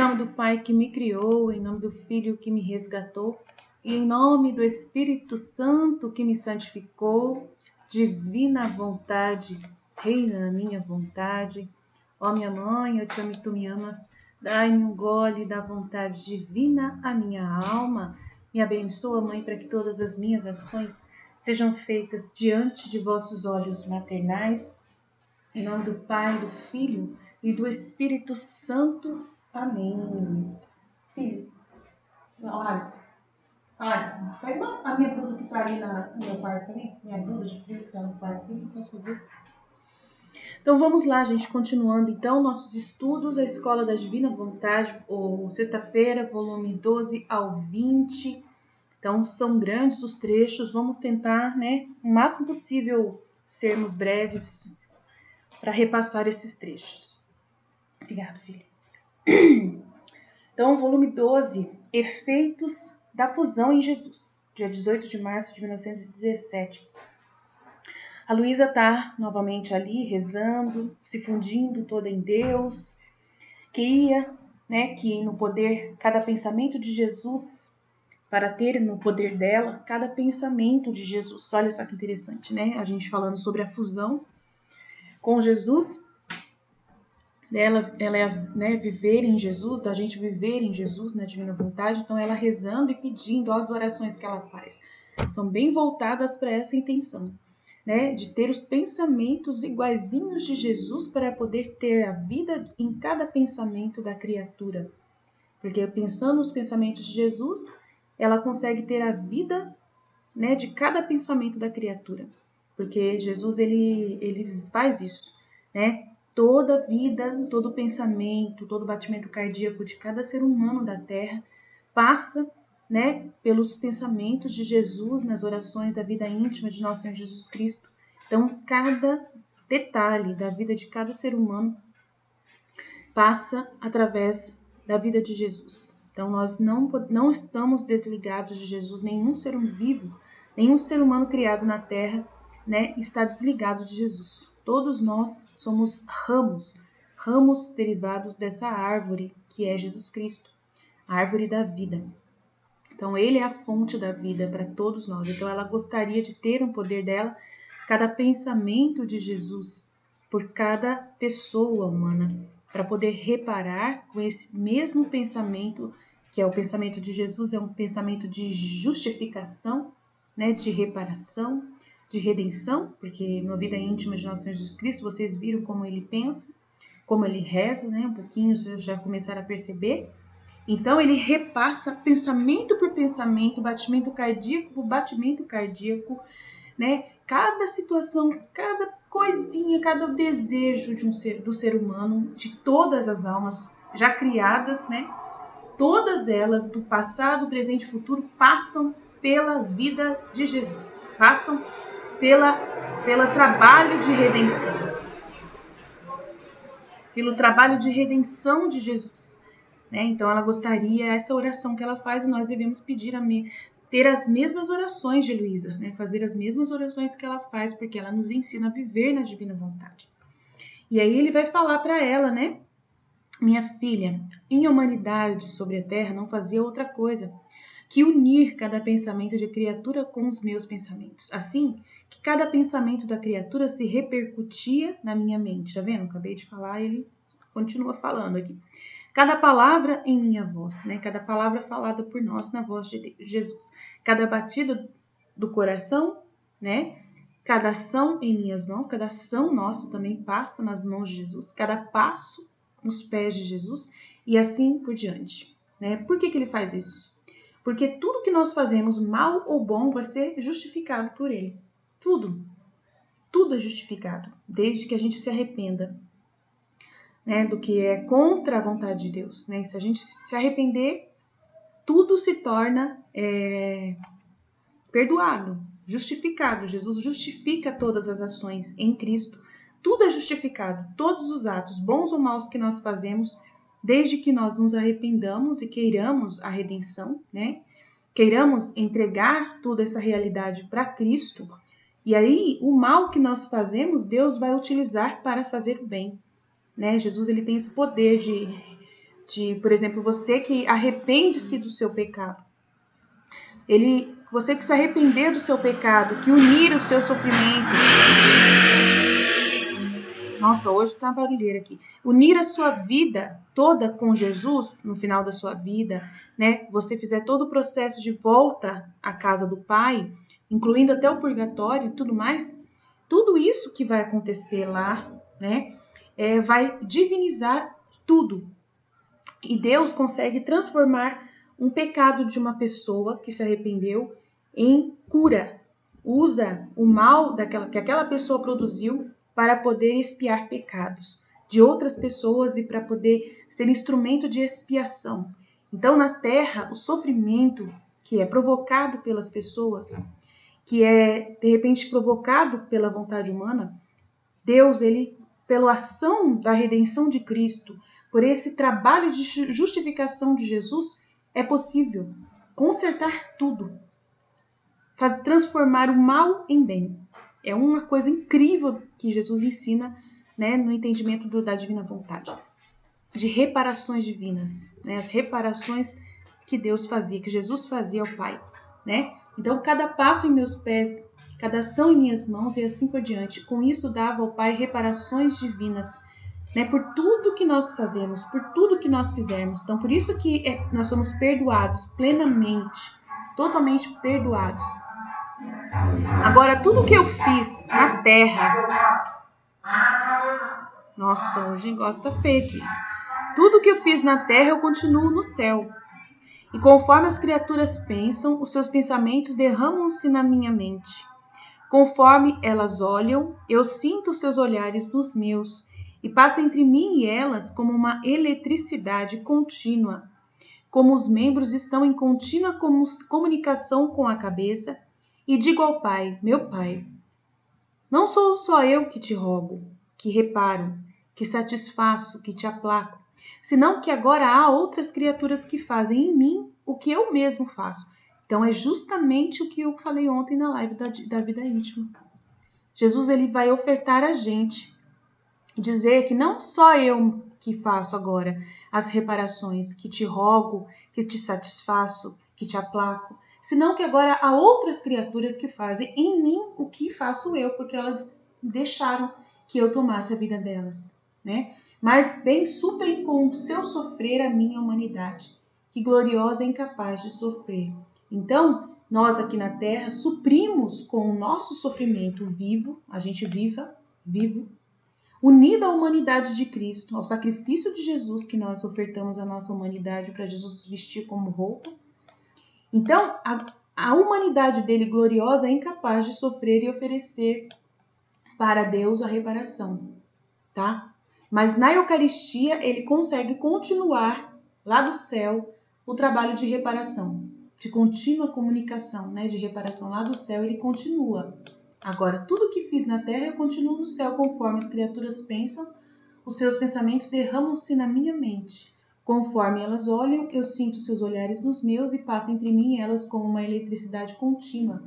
nome do Pai que me criou, em nome do Filho que me resgatou, e em nome do Espírito Santo que me santificou, divina vontade, reina na minha vontade. Ó minha mãe, eu te amo e tu me amas, dai-me um gole da vontade divina à minha alma. Me abençoa, Mãe, para que todas as minhas ações sejam feitas diante de vossos olhos maternais. Em nome do Pai, do Filho e do Espírito Santo. Amém. Filho, Alisson, pega a minha blusa que está ali no meu quarto também. Minha blusa de frio que está no quarto, por favor. Então vamos lá, gente, continuando então nossos estudos, a Escola da Divina Vontade, ou sexta-feira, volume 12 ao 20. Então são grandes os trechos, vamos tentar, o máximo possível sermos breves para repassar esses trechos. Obrigado, filho. Então, volume 12, Efeitos da Fusão em Jesus, dia 18 de março de 1917. A Luísa está novamente ali, rezando, se fundindo toda em Deus. Queria, que no poder, cada pensamento de Jesus, para ter no poder dela, cada pensamento de Jesus. Olha só que interessante, A gente falando sobre a fusão com Jesus, ela é viver em Jesus, da gente viver em Jesus, na divina vontade. Então ela rezando e pedindo, as orações que ela faz são bem voltadas para essa intenção, de ter os pensamentos iguaizinhos de Jesus para poder ter a vida em cada pensamento da criatura. Porque pensando nos pensamentos de Jesus, ela consegue ter a vida, de cada pensamento da criatura. Porque Jesus, ele faz isso, Toda vida, todo pensamento, todo batimento cardíaco de cada ser humano da Terra passa, pelos pensamentos de Jesus nas orações da vida íntima de nosso Senhor Jesus Cristo. Então, cada detalhe da vida de cada ser humano passa através da vida de Jesus. Então, nós não estamos desligados de Jesus, nenhum ser vivo, nenhum ser humano criado na Terra, está desligado de Jesus. Todos nós somos ramos derivados dessa árvore que é Jesus Cristo, a árvore da vida. Então, ele é a fonte da vida para todos nós. Então, ela gostaria de ter um poder dela, cada pensamento de Jesus, por cada pessoa humana, para poder reparar com esse mesmo pensamento, que é o pensamento de Jesus, é um pensamento de justificação, de reparação, de redenção, porque na vida íntima de nosso Senhor Jesus Cristo, vocês viram como ele pensa, como ele reza, um pouquinho, vocês já começaram a perceber. Então, ele repassa pensamento por pensamento, batimento cardíaco por batimento cardíaco, Cada situação, cada coisinha, cada desejo do ser humano, de todas as almas já criadas, Todas elas, do passado, presente e futuro, passam pela vida de Jesus, passam pelo trabalho de redenção, pelo trabalho de redenção de Jesus. Então, ela gostaria, essa oração que ela faz, nós devemos pedir ter as mesmas orações de Luísa, fazer as mesmas orações que ela faz, porque ela nos ensina a viver na divina vontade. E aí ele vai falar para ela, minha filha, em humanidade sobre a terra não fazia outra coisa que unir cada pensamento de criatura com os meus pensamentos. Assim, que cada pensamento da criatura se repercutia na minha mente. Tá vendo? Acabei de falar, ele continua falando aqui. Cada palavra em minha voz, Cada palavra falada por nós na voz de Jesus. Cada batida do coração, Cada ação em minhas mãos, cada ação nossa também passa nas mãos de Jesus. Cada passo nos pés de Jesus e assim por diante, Por que ele faz isso? Porque tudo que nós fazemos, mal ou bom, vai ser justificado por ele. Tudo é justificado, desde que a gente se arrependa, do que é contra a vontade de Deus. Se a gente se arrepender, tudo se torna perdoado, justificado. Jesus justifica todas as ações em Cristo. Tudo é justificado, todos os atos, bons ou maus que nós fazemos, desde que nós nos arrependamos e queiramos a redenção, Queiramos entregar toda essa realidade para Cristo. E aí, o mal que nós fazemos, Deus vai utilizar para fazer o bem. Jesus, ele tem esse poder por exemplo, você que arrepende-se do seu pecado. Você que se arrepender do seu pecado, que unir o seu sofrimento. Nossa, hoje tá uma barulheira aqui. Unir a sua vida toda com Jesus, no final da sua vida, né? Você fizer todo o processo de volta à casa do Pai, incluindo até o purgatório e tudo mais, tudo isso que vai acontecer lá, né? Vai divinizar tudo. E Deus consegue transformar um pecado de uma pessoa que se arrependeu em cura. Usa o mal que aquela pessoa produziu para poder expiar pecados de outras pessoas e para poder ser instrumento de expiação. Então, na terra, o sofrimento que é provocado pelas pessoas, que é de repente provocado pela vontade humana, Deus, ele, pela ação da redenção de Cristo, por esse trabalho de justificação de Jesus, é possível consertar tudo, transformar o mal em bem. É uma coisa incrível que Jesus ensina, né, no entendimento da divina vontade, de reparações divinas, né, as reparações que Deus fazia, que Jesus fazia ao Pai, né? Então, cada passo em meus pés, cada ação em minhas mãos e assim por diante. Com isso, dava ao Pai reparações divinas, né, por tudo que nós fazemos, por tudo que nós fizermos. Então, por isso que nós somos perdoados plenamente, totalmente perdoados. Agora, tudo que eu fiz na terra... Nossa, hoje o negócio tá feio aqui. Tudo que eu fiz na terra, eu continuo no céu. E conforme as criaturas pensam, os seus pensamentos derramam-se na minha mente. Conforme elas olham, eu sinto os seus olhares nos meus, e passa entre mim e elas como uma eletricidade contínua. Como os membros estão em contínua comunicação com a cabeça, e digo ao Pai, meu Pai, não sou só eu que te rogo, que reparo, que satisfaço, que te aplaco, senão que agora há outras criaturas que fazem em mim o que eu mesmo faço. Então é justamente o que eu falei ontem na live da vida íntima. Jesus, ele vai ofertar a gente, dizer que não só eu que faço agora as reparações, que te rogo, que te satisfaço, que te aplaco, senão que agora há outras criaturas que fazem em mim o que faço eu, porque elas deixaram que eu tomasse a vida delas, né? Mas bem suprem com o seu sofrer a minha humanidade, que gloriosa é incapaz de sofrer. Então, nós aqui na Terra suprimos com o nosso sofrimento vivo, a gente vivo, unido à humanidade de Cristo, ao sacrifício de Jesus, que nós ofertamos a nossa humanidade para Jesus vestir como roupa. Então, a humanidade dele gloriosa é incapaz de sofrer e oferecer para Deus a reparação, tá? Mas na Eucaristia ele consegue continuar lá do céu o trabalho de reparação, de contínua comunicação, né, de reparação lá do céu, ele continua. Agora, tudo que fiz na terra eu continuo no céu, conforme as criaturas pensam, os seus pensamentos derramam-se na minha mente. Conforme elas olham, eu sinto seus olhares nos meus e passa entre mim e elas como uma eletricidade contínua.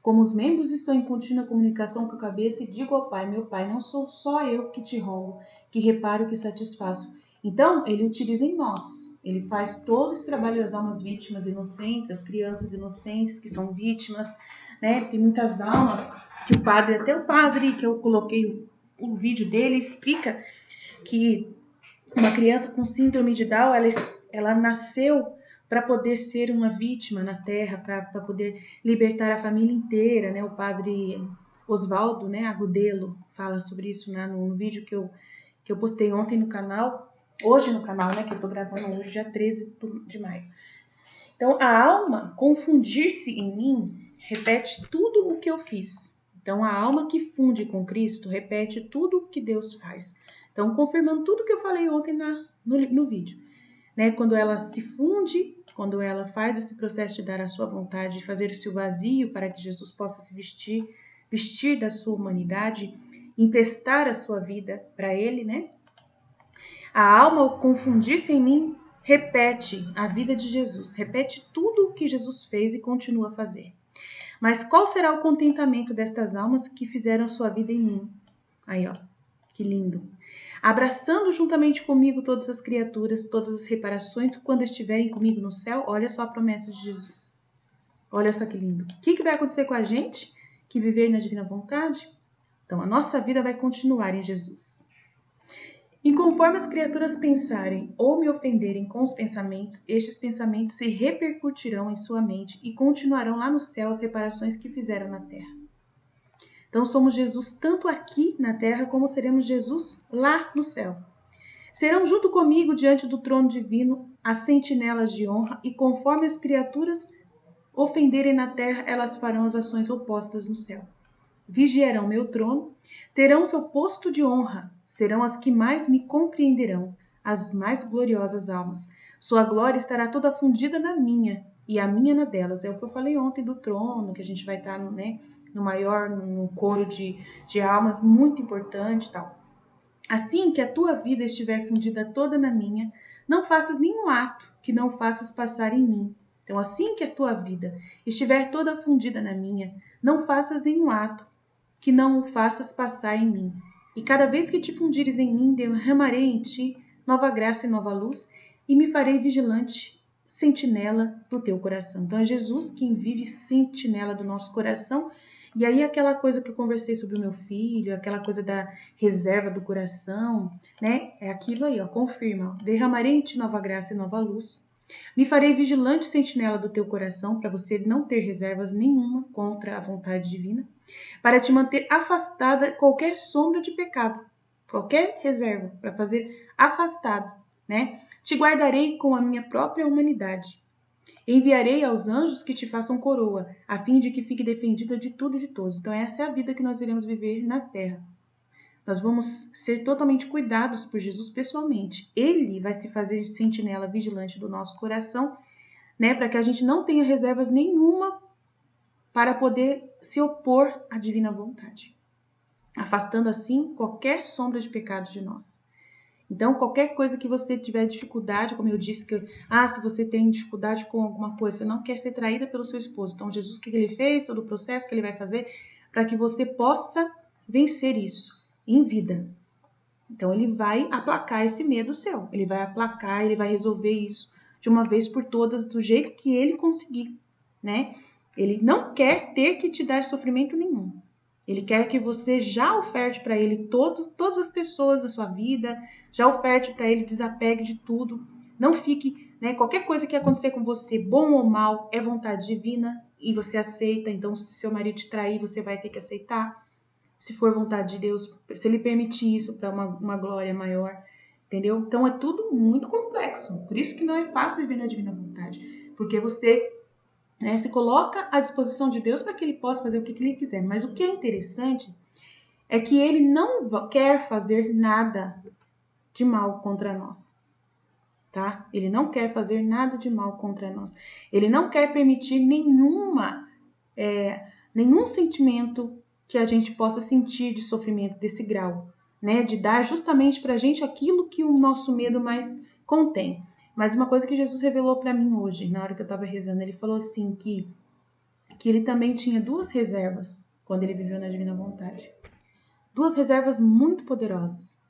Como os membros estão em contínua comunicação com a cabeça, e digo ao Pai, meu Pai, não sou só eu que te rogo, que reparo, que satisfaço. Então, ele utiliza em nós. Ele faz todo esse trabalho das almas vítimas inocentes, as crianças inocentes que são vítimas, né? Tem muitas almas que até o padre que eu coloquei o vídeo dele, explica que uma criança com síndrome de Down, ela nasceu para poder ser uma vítima na Terra, para poder libertar a família inteira, né? O padre Oswaldo, né, Agudelo, fala sobre isso, né, no vídeo que eu postei ontem no canal, hoje no canal, né, que eu estou gravando hoje, dia 13 de maio. Então, a alma confundir-se em mim repete tudo o que eu fiz. Então, a alma que funde com Cristo repete tudo o que Deus faz. Então, confirmando tudo que eu falei ontem no vídeo. Né? Quando ela se funde, quando ela faz esse processo de dar a sua vontade, de fazer o seu vazio para que Jesus possa se vestir da sua humanidade, emprestar a sua vida para Ele, né? A alma, ao confundir-se em mim, repete a vida de Jesus, repete tudo o que Jesus fez e continua a fazer. Mas qual será o contentamento destas almas que fizeram sua vida em mim? Aí, ó, que lindo. abraçando juntamente comigo todas as criaturas, todas as reparações, quando estiverem comigo no céu. Olha só a promessa de Jesus. Olha só que lindo. O que vai acontecer com a gente que viver na divina vontade? Então, a nossa vida vai continuar em Jesus. E conforme as criaturas pensarem ou me ofenderem com os pensamentos, estes pensamentos se repercutirão em sua mente e continuarão lá no céu as reparações que fizeram na terra. Então somos Jesus tanto aqui na terra como seremos Jesus lá no céu. Serão junto comigo diante do trono divino as sentinelas de honra, e conforme as criaturas ofenderem na terra, elas farão as ações opostas no céu. Vigiarão meu trono, terão seu posto de honra, serão as que mais me compreenderão, as mais gloriosas almas. Sua glória estará toda fundida na minha, e a minha na delas. É o que eu falei ontem do trono, que a gente vai estar num coro de almas muito importante e tal. Assim que a tua vida estiver fundida toda na minha, não faças nenhum ato que não faças passar em mim. Então, assim que a tua vida estiver toda fundida na minha, não faças nenhum ato que não o faças passar em mim. E cada vez que te fundires em mim, derramarei em ti nova graça e nova luz, e me farei vigilante, sentinela do teu coração. Então é Jesus quem vive sentinela do nosso coração. E aí aquela coisa que eu conversei sobre o meu filho, aquela coisa da reserva do coração, né? É aquilo aí, ó, confirma. Derramarei em ti nova graça e nova luz. Me farei vigilante, sentinela do teu coração, para você não ter reservas nenhuma contra a vontade divina, para te manter afastada qualquer sombra de pecado, qualquer reserva, para fazer afastado, né? Te guardarei com a minha própria humanidade. Enviarei aos anjos que te façam coroa, a fim de que fique defendida de tudo e de todos. Então essa é a vida que nós iremos viver na terra. Nós vamos ser totalmente cuidados por Jesus pessoalmente. Ele vai se fazer sentinela vigilante do nosso coração, né, para que a gente não tenha reservas nenhuma para poder se opor à divina vontade, afastando assim qualquer sombra de pecado de nós. Então, qualquer coisa que você tiver dificuldade, como eu disse, se você tem dificuldade com alguma coisa, você não quer ser traída pelo seu esposo. Então, Jesus, o que ele fez, todo o processo que ele vai fazer para que você possa vencer isso em vida. Então, ele vai aplacar esse medo seu. Ele vai aplacar, ele vai resolver isso de uma vez por todas, do jeito que ele conseguir, né? Ele não quer ter que te dar sofrimento nenhum. Ele quer que você já oferte para ele todas as pessoas da sua vida, já oferte para ele, desapegue de tudo. Não fique, né? Qualquer coisa que acontecer com você, bom ou mal, é vontade divina e você aceita. Então, se seu marido te trair, você vai ter que aceitar. Se for vontade de Deus, se ele permitir isso para uma glória maior, entendeu? Então, é tudo muito complexo. Por isso que não é fácil viver na divina vontade. Porque você, né, se coloca à disposição de Deus para que ele possa fazer o que ele quiser. Mas o que é interessante é que ele não quer fazer nada de mal contra nós, tá? Ele não quer fazer nada de mal contra nós. Ele não quer permitir nenhum sentimento que a gente possa sentir de sofrimento desse grau, né? De dar justamente para a gente aquilo que o nosso medo mais contém. Mas uma coisa que Jesus revelou para mim hoje, na hora que eu estava rezando, ele falou assim que ele também tinha duas reservas quando ele viveu na divina vontade. Duas reservas muito poderosas,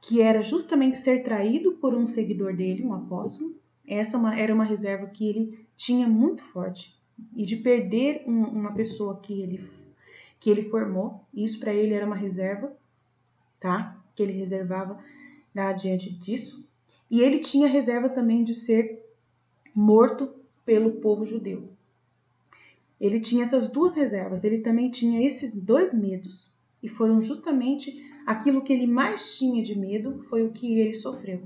que era justamente ser traído por um seguidor dele, um apóstolo. Essa era uma reserva que ele tinha muito forte. E de perder uma pessoa que ele formou, isso para ele era uma reserva, tá? Que ele reservava diante disso. E ele tinha reserva também de ser morto pelo povo judeu. Ele tinha essas duas reservas, ele também tinha esses dois medos. E foram justamente aquilo que ele mais tinha de medo, foi o que ele sofreu,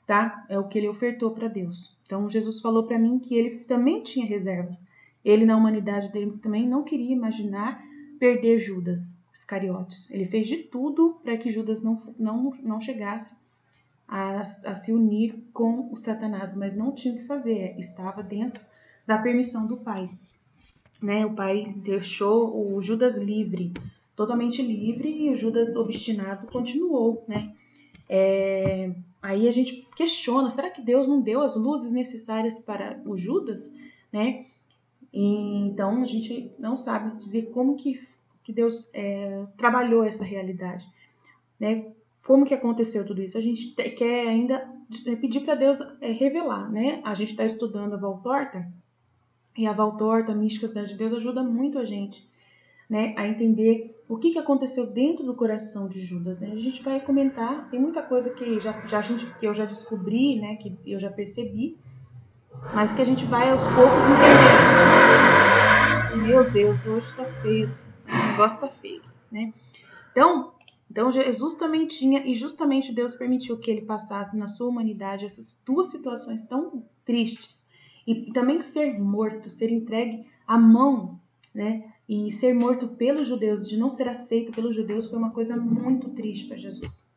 tá? É o que ele ofertou para Deus. Então Jesus falou para mim que ele também tinha reservas. Ele, na humanidade dele, também não queria imaginar perder Judas Iscariotes. Ele fez de tudo para que Judas não chegasse a se unir com o Satanás, mas não tinha o que fazer, estava dentro da permissão do Pai. Né? O Pai deixou o Judas livre, totalmente livre, e o Judas obstinado continuou, né? Aí a gente questiona, será que Deus não deu as luzes necessárias para o Judas, né? Então a gente não sabe dizer como que Deus trabalhou essa realidade, né? Como que aconteceu tudo isso? A gente quer ainda pedir para Deus revelar, né? A gente está estudando a Valtorta, e a Valtorta, a mística de Deus, ajuda muito a gente, né, a entender o que aconteceu dentro do coração de Judas. Né? A gente vai comentar, tem muita coisa que, que eu já descobri, né, que eu já percebi, mas que a gente vai aos poucos entender. Meu Deus, hoje está feio, o negócio está feio, né? Então Jesus também tinha, e justamente Deus permitiu que ele passasse na sua humanidade essas duas situações tão tristes. E também ser morto, ser entregue à mão, né? E ser morto pelos judeus, de não ser aceito pelos judeus, foi uma coisa muito triste para Jesus.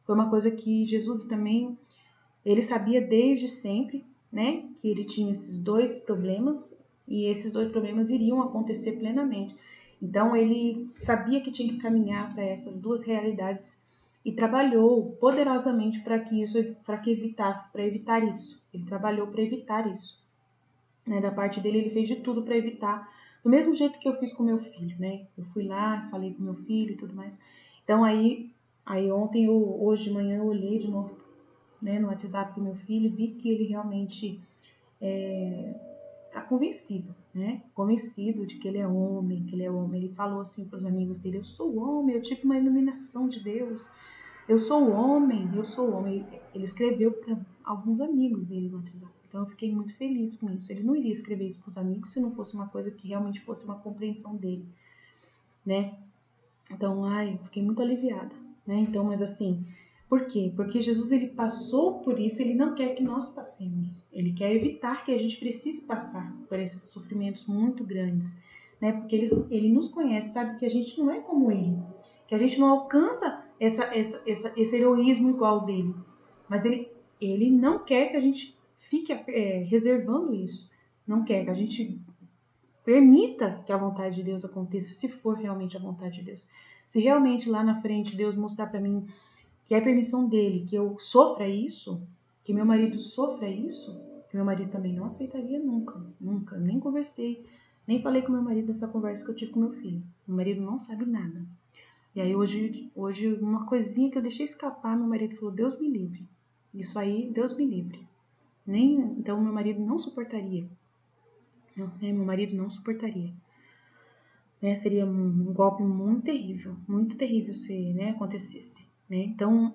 Foi uma coisa que Jesus também, ele sabia desde sempre, né? Que ele tinha esses dois problemas, e esses dois problemas iriam acontecer plenamente. Então ele sabia que tinha que caminhar para essas duas realidades e trabalhou poderosamente para evitar isso. Ele trabalhou para evitar isso. Né? Da parte dele, ele fez de tudo para evitar, do mesmo jeito que eu fiz com meu filho, né? Eu fui lá, falei com meu filho e tudo mais. Então aí ontem, hoje de manhã, eu olhei de novo, né, no WhatsApp do meu filho, vi que ele realmente está convencido, né? Convencido de que ele é homem, que ele é homem. Ele falou assim para os amigos dele: eu sou homem, eu tive uma iluminação de Deus. Eu sou homem, eu sou homem. Ele escreveu para alguns amigos dele no WhatsApp. Então eu fiquei muito feliz com isso. Ele não iria escrever isso para os amigos se não fosse uma coisa que realmente fosse uma compreensão dele, né? Então, eu fiquei muito aliviada, né? Então, mas assim, por quê? Porque Jesus, ele passou por isso, ele não quer que nós passemos. Ele quer evitar que a gente precise passar por esses sofrimentos muito grandes, né? Porque ele nos conhece, sabe que a gente não é como ele, que a gente não alcança esse heroísmo igual dele. Mas ele não quer que a gente fique reservando isso. Não quer que a gente permita que a vontade de Deus aconteça, se for realmente a vontade de Deus. Se realmente lá na frente Deus mostrar para mim que é permissão dele que eu sofra isso, que meu marido sofra isso, que meu marido também não aceitaria nunca, nunca. Nem conversei, nem falei com meu marido nessa conversa que eu tive com meu filho. Meu marido não sabe nada. E aí hoje uma coisinha que eu deixei escapar, meu marido falou: Deus me livre. Isso aí, Deus me livre. Então meu marido não suportaria. Não, né? Meu marido não suportaria. Né? Seria um golpe muito terrível se, né, acontecesse. Né? Então,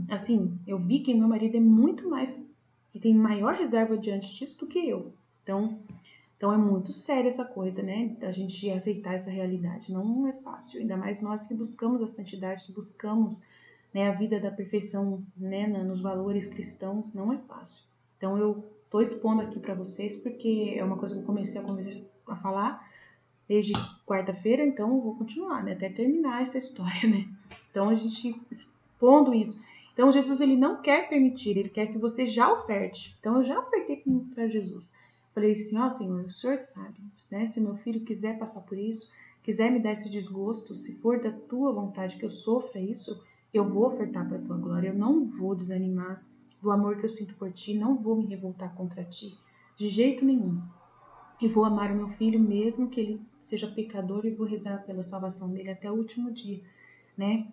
assim, eu vi que meu marido é muito mais, que tem maior reserva diante disso do que eu. Então é muito séria essa coisa, né? A gente aceitar essa realidade. Não é fácil, ainda mais nós que buscamos a santidade, que buscamos, né, a vida da perfeição, né, nos valores cristãos, não é fácil. Então eu tô expondo aqui para vocês porque é uma coisa que eu comecei a falar desde quarta-feira, então eu vou continuar, né, até terminar essa história, né? Então a gente expondo isso. Então Jesus, ele não quer permitir, ele quer que você já oferte. Então eu já ofertei para Jesus. Falei assim: ó, Senhor, o Senhor sabe, né? Se meu filho quiser passar por isso, quiser me dar esse desgosto, se for da tua vontade que eu sofra isso, eu vou ofertar para a tua glória. Eu não vou desanimar do amor que eu sinto por ti, não vou me revoltar contra ti, de jeito nenhum. E vou amar o meu filho mesmo que ele seja pecador e vou rezar pela salvação dele até o último dia, né?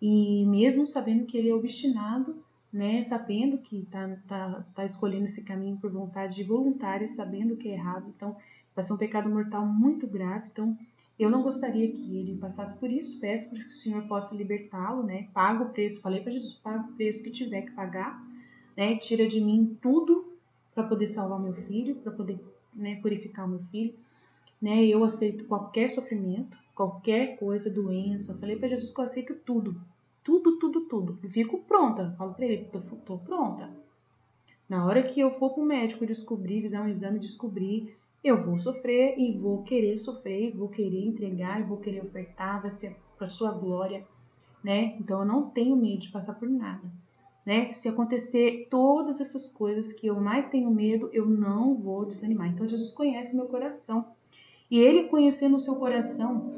E mesmo sabendo que ele é obstinado, né? Sabendo que tá escolhendo esse caminho por vontade voluntária, sabendo que é errado, então vai ser um pecado mortal muito grave. Então eu não gostaria que ele passasse por isso. Peço que o Senhor possa libertá-lo, né? Paga o preço. Falei para Jesus: paga o preço que tiver que pagar, né? Tira de mim tudo para poder salvar meu filho, para poder, né, purificar o meu filho, né? Eu aceito qualquer sofrimento, qualquer coisa, doença. Falei para Jesus que eu aceito tudo, tudo. E fico pronta. Falo para ele: tô pronta. Na hora que eu for pro médico descobrir, fizer um exame e descobrir, eu vou sofrer e vou querer sofrer, vou querer entregar, e vou querer ofertar, vai ser para sua glória, né? Então eu não tenho medo de passar por nada. Né? Se acontecer todas essas coisas que eu mais tenho medo, eu não vou desanimar. Então Jesus conhece meu coração. E ele conhecendo o seu coração,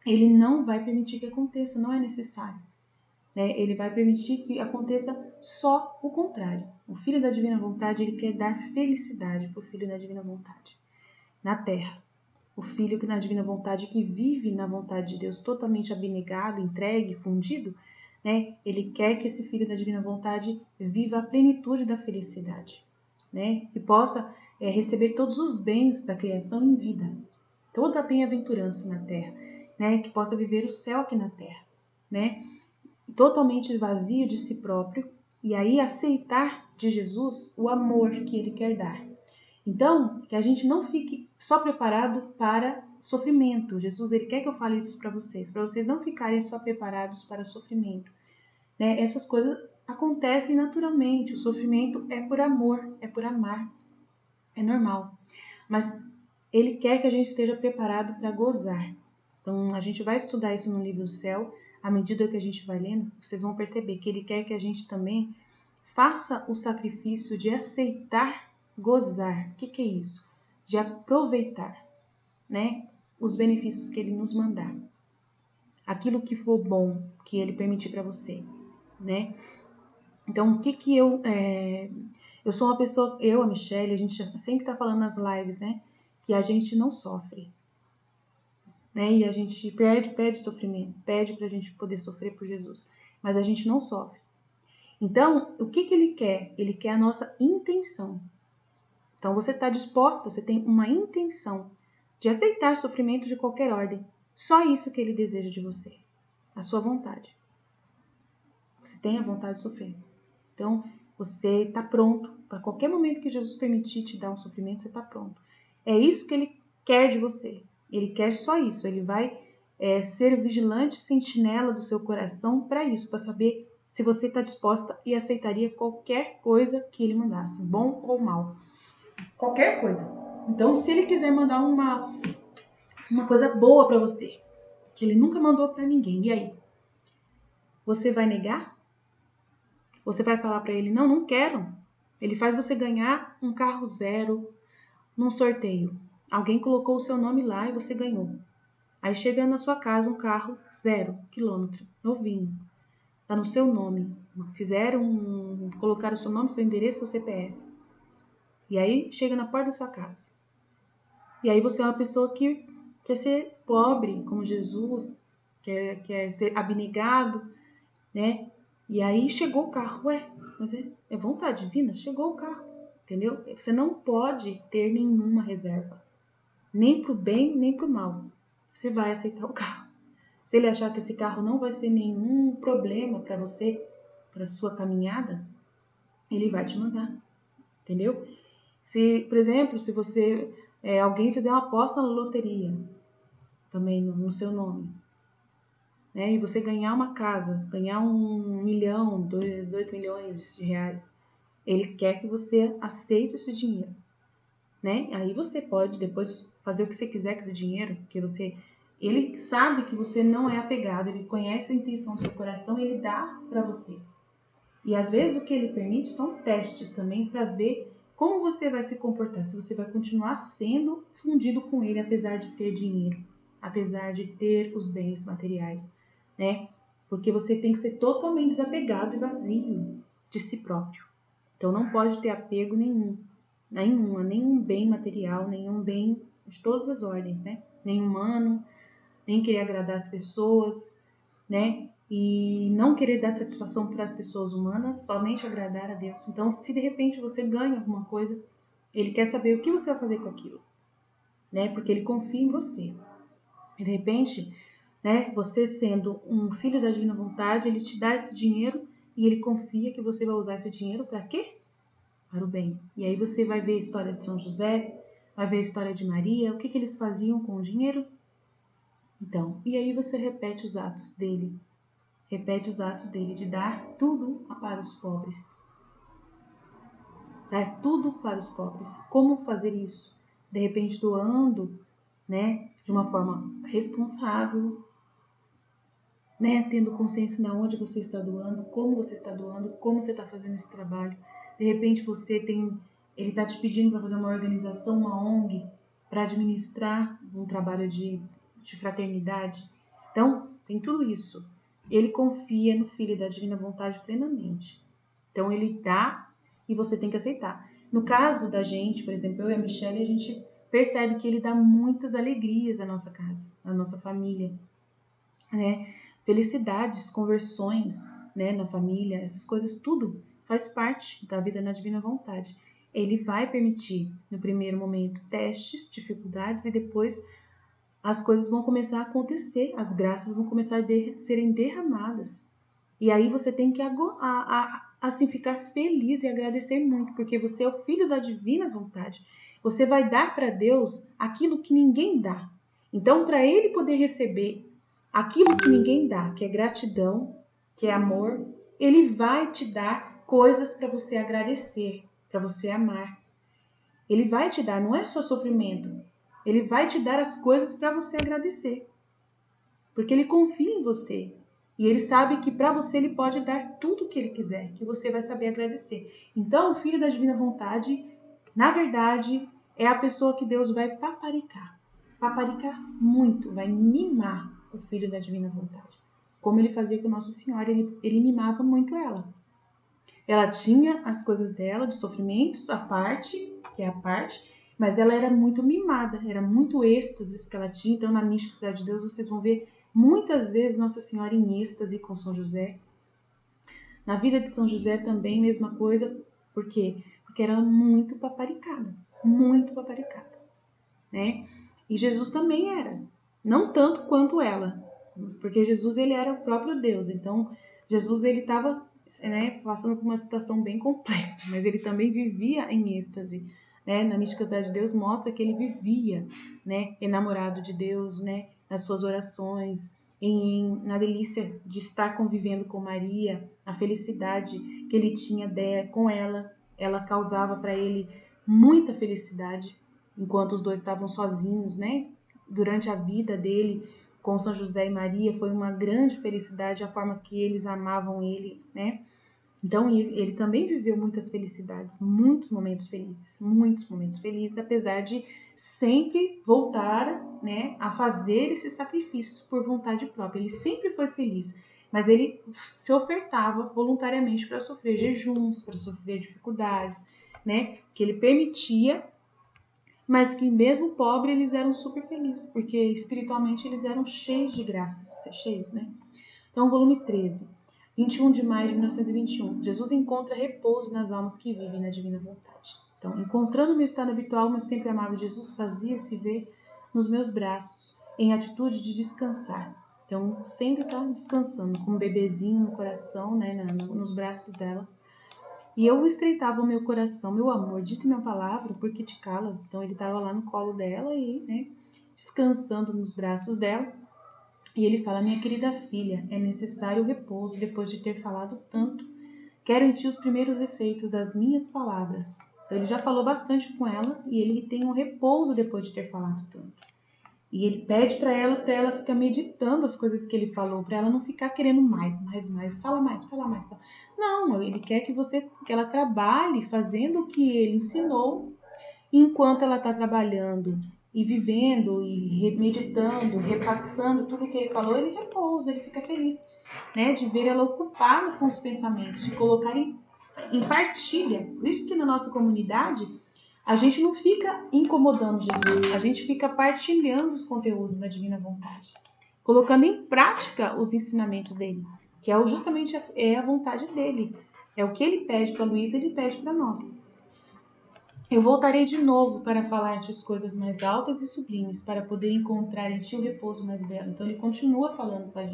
ele não vai permitir que aconteça, não é necessário. Né? Ele vai permitir que aconteça só o contrário. O Filho da Divina Vontade, ele quer dar felicidade para o Filho da Divina Vontade na terra. O Filho que na Divina Vontade, que vive na vontade de Deus, totalmente abnegado, entregue, fundido, né? Ele quer que esse filho da divina vontade viva a plenitude da felicidade, né? Que possa receber todos os bens da criação em vida, toda a bem-aventurança na terra, né? Que possa viver o céu aqui na terra, né? Totalmente vazio de si próprio, e aí aceitar de Jesus o amor que ele quer dar. Então, que a gente não fique só preparado para sofrimento. Jesus, ele quer que eu fale isso para vocês não ficarem só preparados para sofrimento, né? Essas coisas acontecem naturalmente. O sofrimento é por amor, é por amar, é normal. Mas ele quer que a gente esteja preparado para gozar. Então, a gente vai estudar isso no livro do céu. À medida que a gente vai lendo, vocês vão perceber que ele quer que a gente também faça o sacrifício de aceitar gozar. O que é isso? De aproveitar, né, os benefícios que ele nos mandar. Aquilo que for bom, que ele permitir para você, né? Então, o que eu sou uma pessoa, a Michelle, a gente sempre está falando nas lives, né? Que a gente não sofre, né? E a gente pede sofrimento, pede para a gente poder sofrer por Jesus, mas a gente não sofre. Então, o que ele quer? Ele quer a nossa intenção. Então, você está disposta, você tem uma intenção de aceitar sofrimento de qualquer ordem. Só isso que ele deseja de você, a sua vontade. Você tem a vontade de sofrer. Então, você está pronto. Para qualquer momento que Jesus permitir te dar um sofrimento, você está pronto. É isso que ele quer de você. Ele quer só isso. Ele vai ser vigilante, sentinela do seu coração para isso, para saber se você está disposta e aceitaria qualquer coisa que ele mandasse, bom ou mal. Qualquer coisa. Então, se ele quiser mandar uma coisa boa para você, que ele nunca mandou para ninguém, e aí? Você vai negar? Você vai falar para ele, não quero. Ele faz você ganhar um carro zero num sorteio. Alguém colocou o seu nome lá e você ganhou. Aí chega na sua casa um carro 0 quilômetro, novinho. Tá no seu nome. Colocaram o seu nome, seu endereço, seu CPF. E aí chega na porta da sua casa. E aí você é uma pessoa que quer ser pobre, como Jesus, quer ser abnegado, né? E aí chegou o carro, mas é vontade divina? Chegou o carro, entendeu? Você não pode ter nenhuma reserva, nem pro bem, nem pro mal. Você vai aceitar o carro. Se ele achar que esse carro não vai ser nenhum problema para você, para sua caminhada, ele vai te mandar, entendeu? Se, por exemplo, se você alguém fizer uma aposta na loteria, também no seu nome, né? E você ganhar uma casa, ganhar 1 milhão, 2 milhões de reais, ele quer que você aceite esse dinheiro, né? Aí você pode depois fazer o que você quiser com esse dinheiro, porque ele sabe que você não é apegado, ele conhece a intenção do seu coração e ele dá para você. E às vezes o que ele permite são testes também para ver como você vai se comportar, se você vai continuar sendo fundido com ele apesar de ter dinheiro, apesar de ter os bens materiais, né? Porque você tem que ser totalmente desapegado e vazio de si próprio. Então não pode ter apego a nenhum bem material, nenhum bem de todas as ordens, né? Nem humano, nem querer agradar as pessoas, né? E não querer dar satisfação para as pessoas humanas, somente agradar a Deus. Então, se de repente você ganha alguma coisa, ele quer saber o que você vai fazer com aquilo, né? Porque ele confia em você. E de repente, né, você sendo um filho da divina vontade, ele te dá esse dinheiro e ele confia que você vai usar esse dinheiro para quê? Para o bem. E aí você vai ver a história de São José, vai ver a história de Maria, o que eles faziam com o dinheiro. Então, e aí você repete os atos dele de dar tudo para os pobres. Dar tudo para os pobres. Como fazer isso? De repente doando, né, de uma forma responsável, né, tendo consciência de onde você está doando, como você está fazendo esse trabalho. De repente ele está te pedindo para fazer uma organização, uma ONG, para administrar um trabalho de fraternidade. Então, tem tudo isso. Ele confia no Filho da Divina Vontade plenamente. Então, ele dá e você tem que aceitar. No caso da gente, por exemplo, eu e a Michelle, a gente percebe que ele dá muitas alegrias à nossa casa, à nossa família, né? felicidades, conversões, né, na família, essas coisas tudo faz parte da vida na divina vontade. Ele vai permitir, no primeiro momento, testes, dificuldades, e depois as coisas vão começar a acontecer, as graças vão começar a serem derramadas. E aí você tem que assim ficar feliz e agradecer muito, porque você é o filho da divina vontade. Você vai dar para Deus aquilo que ninguém dá. Então, para Ele poder receber aquilo que ninguém dá, que é gratidão, que é amor, Ele vai te dar coisas para você agradecer, para você amar. Ele vai te dar, não é só sofrimento. Ele vai te dar as coisas para você agradecer. Porque Ele confia em você. E Ele sabe que para você Ele pode dar tudo o que Ele quiser, que você vai saber agradecer. Então, o Filho da Divina Vontade, na verdade, é a pessoa que Deus vai paparicar. Paparicar muito, vai mimar o Filho da Divina Vontade. Como Ele fazia com Nossa Senhora, ele mimava muito ela. Ela tinha as coisas dela, de sofrimentos, a parte, que é a parte, mas ela era muito mimada, era muito êxtase que ela tinha. Então, na mística Cidade de Deus, vocês vão ver muitas vezes Nossa Senhora em êxtase com São José. Na vida de São José também, mesma coisa. Por quê? Porque era muito paparicada, né? E Jesus também era, não tanto quanto ela, porque Jesus ele era o próprio Deus. Então, Jesus ele estava, né, passando por uma situação bem complexa, mas ele também vivia em êxtase, né? Na mística de Deus mostra que ele vivia, né, enamorado de Deus, né, nas suas orações, na delícia de estar convivendo com Maria, a felicidade que ele tinha com ela. Ela causava para ele muita felicidade, enquanto os dois estavam sozinhos, né? Durante a vida dele com São José e Maria, foi uma grande felicidade a forma que eles amavam ele, né? Então, ele também viveu muitas felicidades, muitos momentos felizes, apesar de sempre voltar, né, a fazer esses sacrifícios por vontade própria. Ele sempre foi feliz, mas ele se ofertava voluntariamente para sofrer jejuns, para sofrer dificuldades, né, que ele permitia, mas que mesmo pobre eles eram super felizes, porque espiritualmente eles eram cheios de graças, cheios, né? Então, volume 13. 21 de maio de 1921. Jesus encontra repouso nas almas que vivem na divina vontade. Então, encontrando o meu estado habitual, meu sempre amado Jesus fazia-se ver nos meus braços, em atitude de descansar. Então, sempre está descansando, com um bebezinho no coração, né, nos braços dela. E eu estreitava o meu coração, meu amor, disse minha palavra, por que te calas? Então, ele estava lá no colo dela e, né, descansando nos braços dela. E ele fala, minha querida filha, é necessário o repouso depois de ter falado tanto. Quero em ti os primeiros efeitos das minhas palavras. Então ele já falou bastante com ela e ele tem um repouso depois de ter falado tanto. E ele pede para ela ficar meditando as coisas que ele falou, para ela não ficar querendo mais, fala mais. Não, ele quer que ela trabalhe fazendo o que ele ensinou. Enquanto ela está trabalhando e vivendo e meditando, repassando tudo o que ele falou, ele repousa, ele fica feliz, né, de ver ela ocupada com os pensamentos, de colocar em partilha. Por isso que na nossa comunidade a gente não fica incomodando Jesus, a gente fica partilhando os conteúdos da Divina Vontade, colocando em prática os ensinamentos dele, que é justamente a vontade dele, é o que ele pede para Luísa, ele pede para nós. Eu voltarei de novo para falar-te as coisas mais altas e sublimes, para poder encontrar em ti o repouso mais belo. Então ele continua falando com a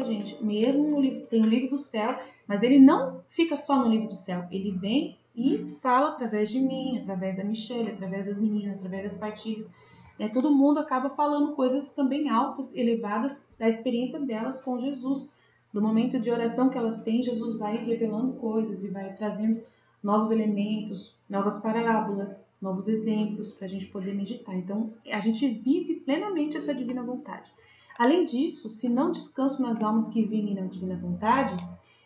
gente. Mesmo no livro, tem o livro do céu, mas ele não fica só no livro do céu. Ele vem e fala através de mim, através da Michelle, através das meninas, através das partilhas. Todo mundo acaba falando coisas também altas, elevadas, da experiência delas com Jesus. Do momento de oração que elas têm, Jesus vai revelando coisas e vai trazendo novos elementos, novas parábolas, novos exemplos para a gente poder meditar. Então, a gente vive plenamente essa divina vontade. Além disso, se não descanso nas almas que vivem na divina vontade,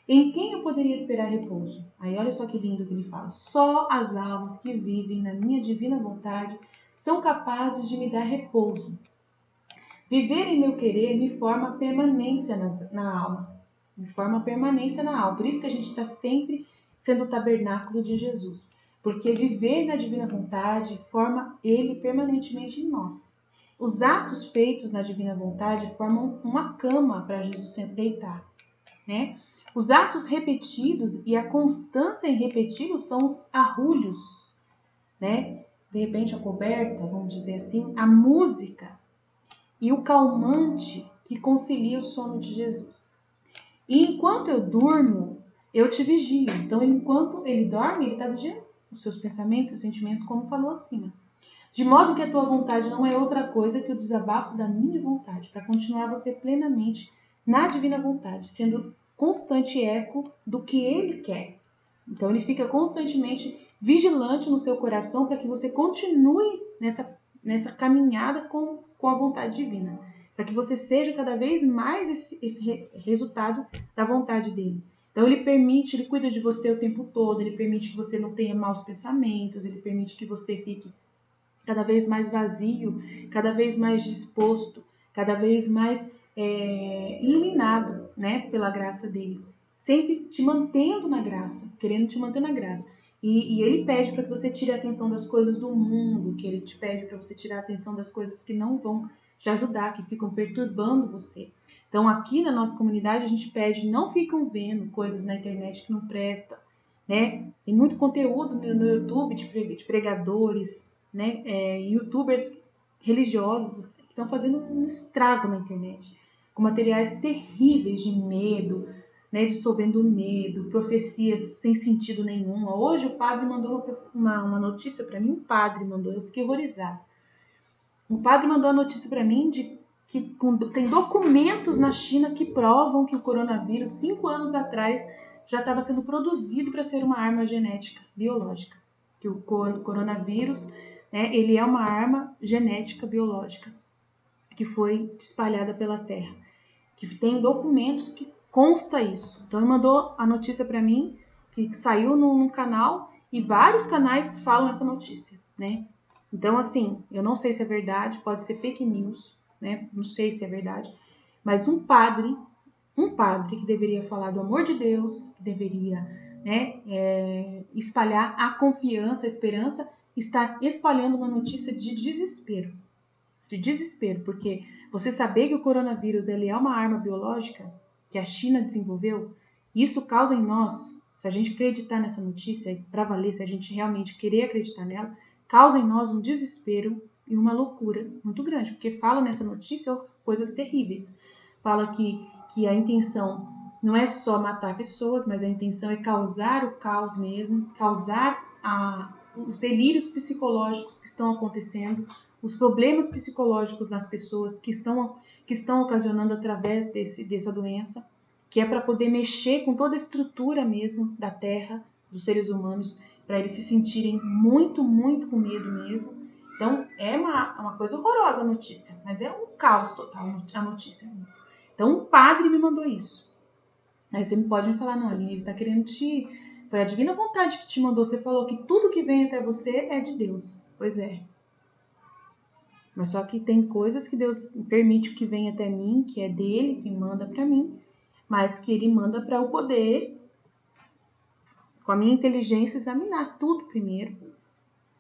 em quem eu poderia esperar repouso? Aí olha só que lindo que ele fala. Só as almas que vivem na minha divina vontade são capazes de me dar repouso. Viver em meu querer me forma permanência na alma. Por isso que a gente está sempre sendo o tabernáculo de Jesus. Porque viver na divina vontade forma ele permanentemente em nós. os atos feitos na divina vontade formam uma cama para Jesus sempre deitar, né? Os atos repetidos e a constância em repeti-los são os arrulhos, né? De repente a coberta, vamos dizer assim, a música e o calmante que concilia o sono de Jesus. E enquanto eu durmo, eu te vigio. Então, enquanto ele dorme, ele está vigiando os seus pensamentos, os sentimentos, como falou acima. De modo que a tua vontade não é outra coisa que o desabafo da minha vontade, para continuar você plenamente na divina vontade, sendo constante eco do que ele quer. Então, ele fica constantemente vigilante no seu coração para que você continue nessa caminhada com a vontade divina. Para que você seja cada vez mais esse resultado da vontade dele. Então, ele cuida de você o tempo todo, ele permite que você não tenha maus pensamentos, ele permite que você fique cada vez mais vazio, cada vez mais disposto, cada vez mais iluminado, né, pela graça dele. Sempre te mantendo na graça, querendo te manter na graça. E ele pede para que você tire a atenção das coisas do mundo, que ele te pede para você tirar a atenção das coisas que não vão te ajudar, que ficam perturbando você. Então, aqui na nossa comunidade, a gente pede, não ficam vendo coisas na internet que não prestam, né? Tem muito conteúdo no YouTube de pregadores, né? YouTubers religiosos que estão fazendo um estrago na internet, com materiais terríveis de medo, né? Dissolvendo medo, profecias sem sentido nenhum. Hoje o padre mandou uma notícia para mim, eu fiquei horrorizada. Um padre mandou a notícia para mim de que tem documentos na China que provam que o coronavírus, 5 anos atrás, já estava sendo produzido para ser uma arma genética, biológica. Que o coronavírus, né, ele é uma arma genética biológica que foi espalhada pela Terra. Que tem documentos que consta isso. Então ele mandou a notícia para mim, que saiu num canal, e vários canais falam essa notícia, né? Então, assim, eu não sei se é verdade, pode ser fake news, né? Não sei se é verdade, mas um padre que deveria falar do amor de Deus, que deveria, né, espalhar a confiança, a esperança, está espalhando uma notícia de desespero, porque você saber que o coronavírus ele é uma arma biológica que a China desenvolveu, isso causa em nós, se a gente acreditar nessa notícia, para valer, se a gente realmente querer acreditar nela, causa em nós um desespero e uma loucura muito grande, porque fala nessa notícia coisas terríveis. Fala que a intenção não é só matar pessoas, mas a intenção é causar o caos mesmo, causar os delírios psicológicos que estão acontecendo, os problemas psicológicos nas pessoas que estão ocasionando através dessa doença, que é para poder mexer com toda a estrutura mesmo da Terra, dos seres humanos, para eles se sentirem muito, muito com medo mesmo. Então, é uma coisa horrorosa a notícia, mas é um caos total a notícia. Então, um padre me mandou isso. Aí você pode me falar, não, Aline, ele está querendo foi a divina vontade que te mandou. Você falou que tudo que vem até você é de Deus. Pois é. Mas só que tem coisas que Deus permite que venha até mim, que é dele, que manda para mim, mas que ele manda para eu poder, com a minha inteligência, examinar tudo primeiro,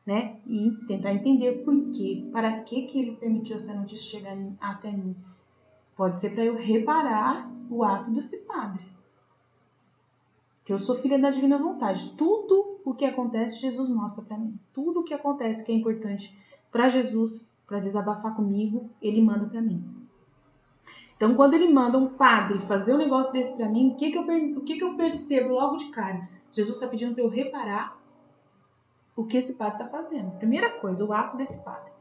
né? E tentar entender por quê, para que ele permitiu essa notícia chegar até mim. Pode ser para eu reparar o ato desse padre. Que eu sou filha da divina vontade. Tudo o que acontece, Jesus mostra para mim. Tudo o que acontece que é importante para Jesus, para desabafar comigo, ele manda para mim. Então, quando ele manda um padre fazer um negócio desse para mim, o que eu percebo logo de cara? Jesus está pedindo para eu reparar o que esse padre está fazendo. Primeira coisa, o ato desse padre.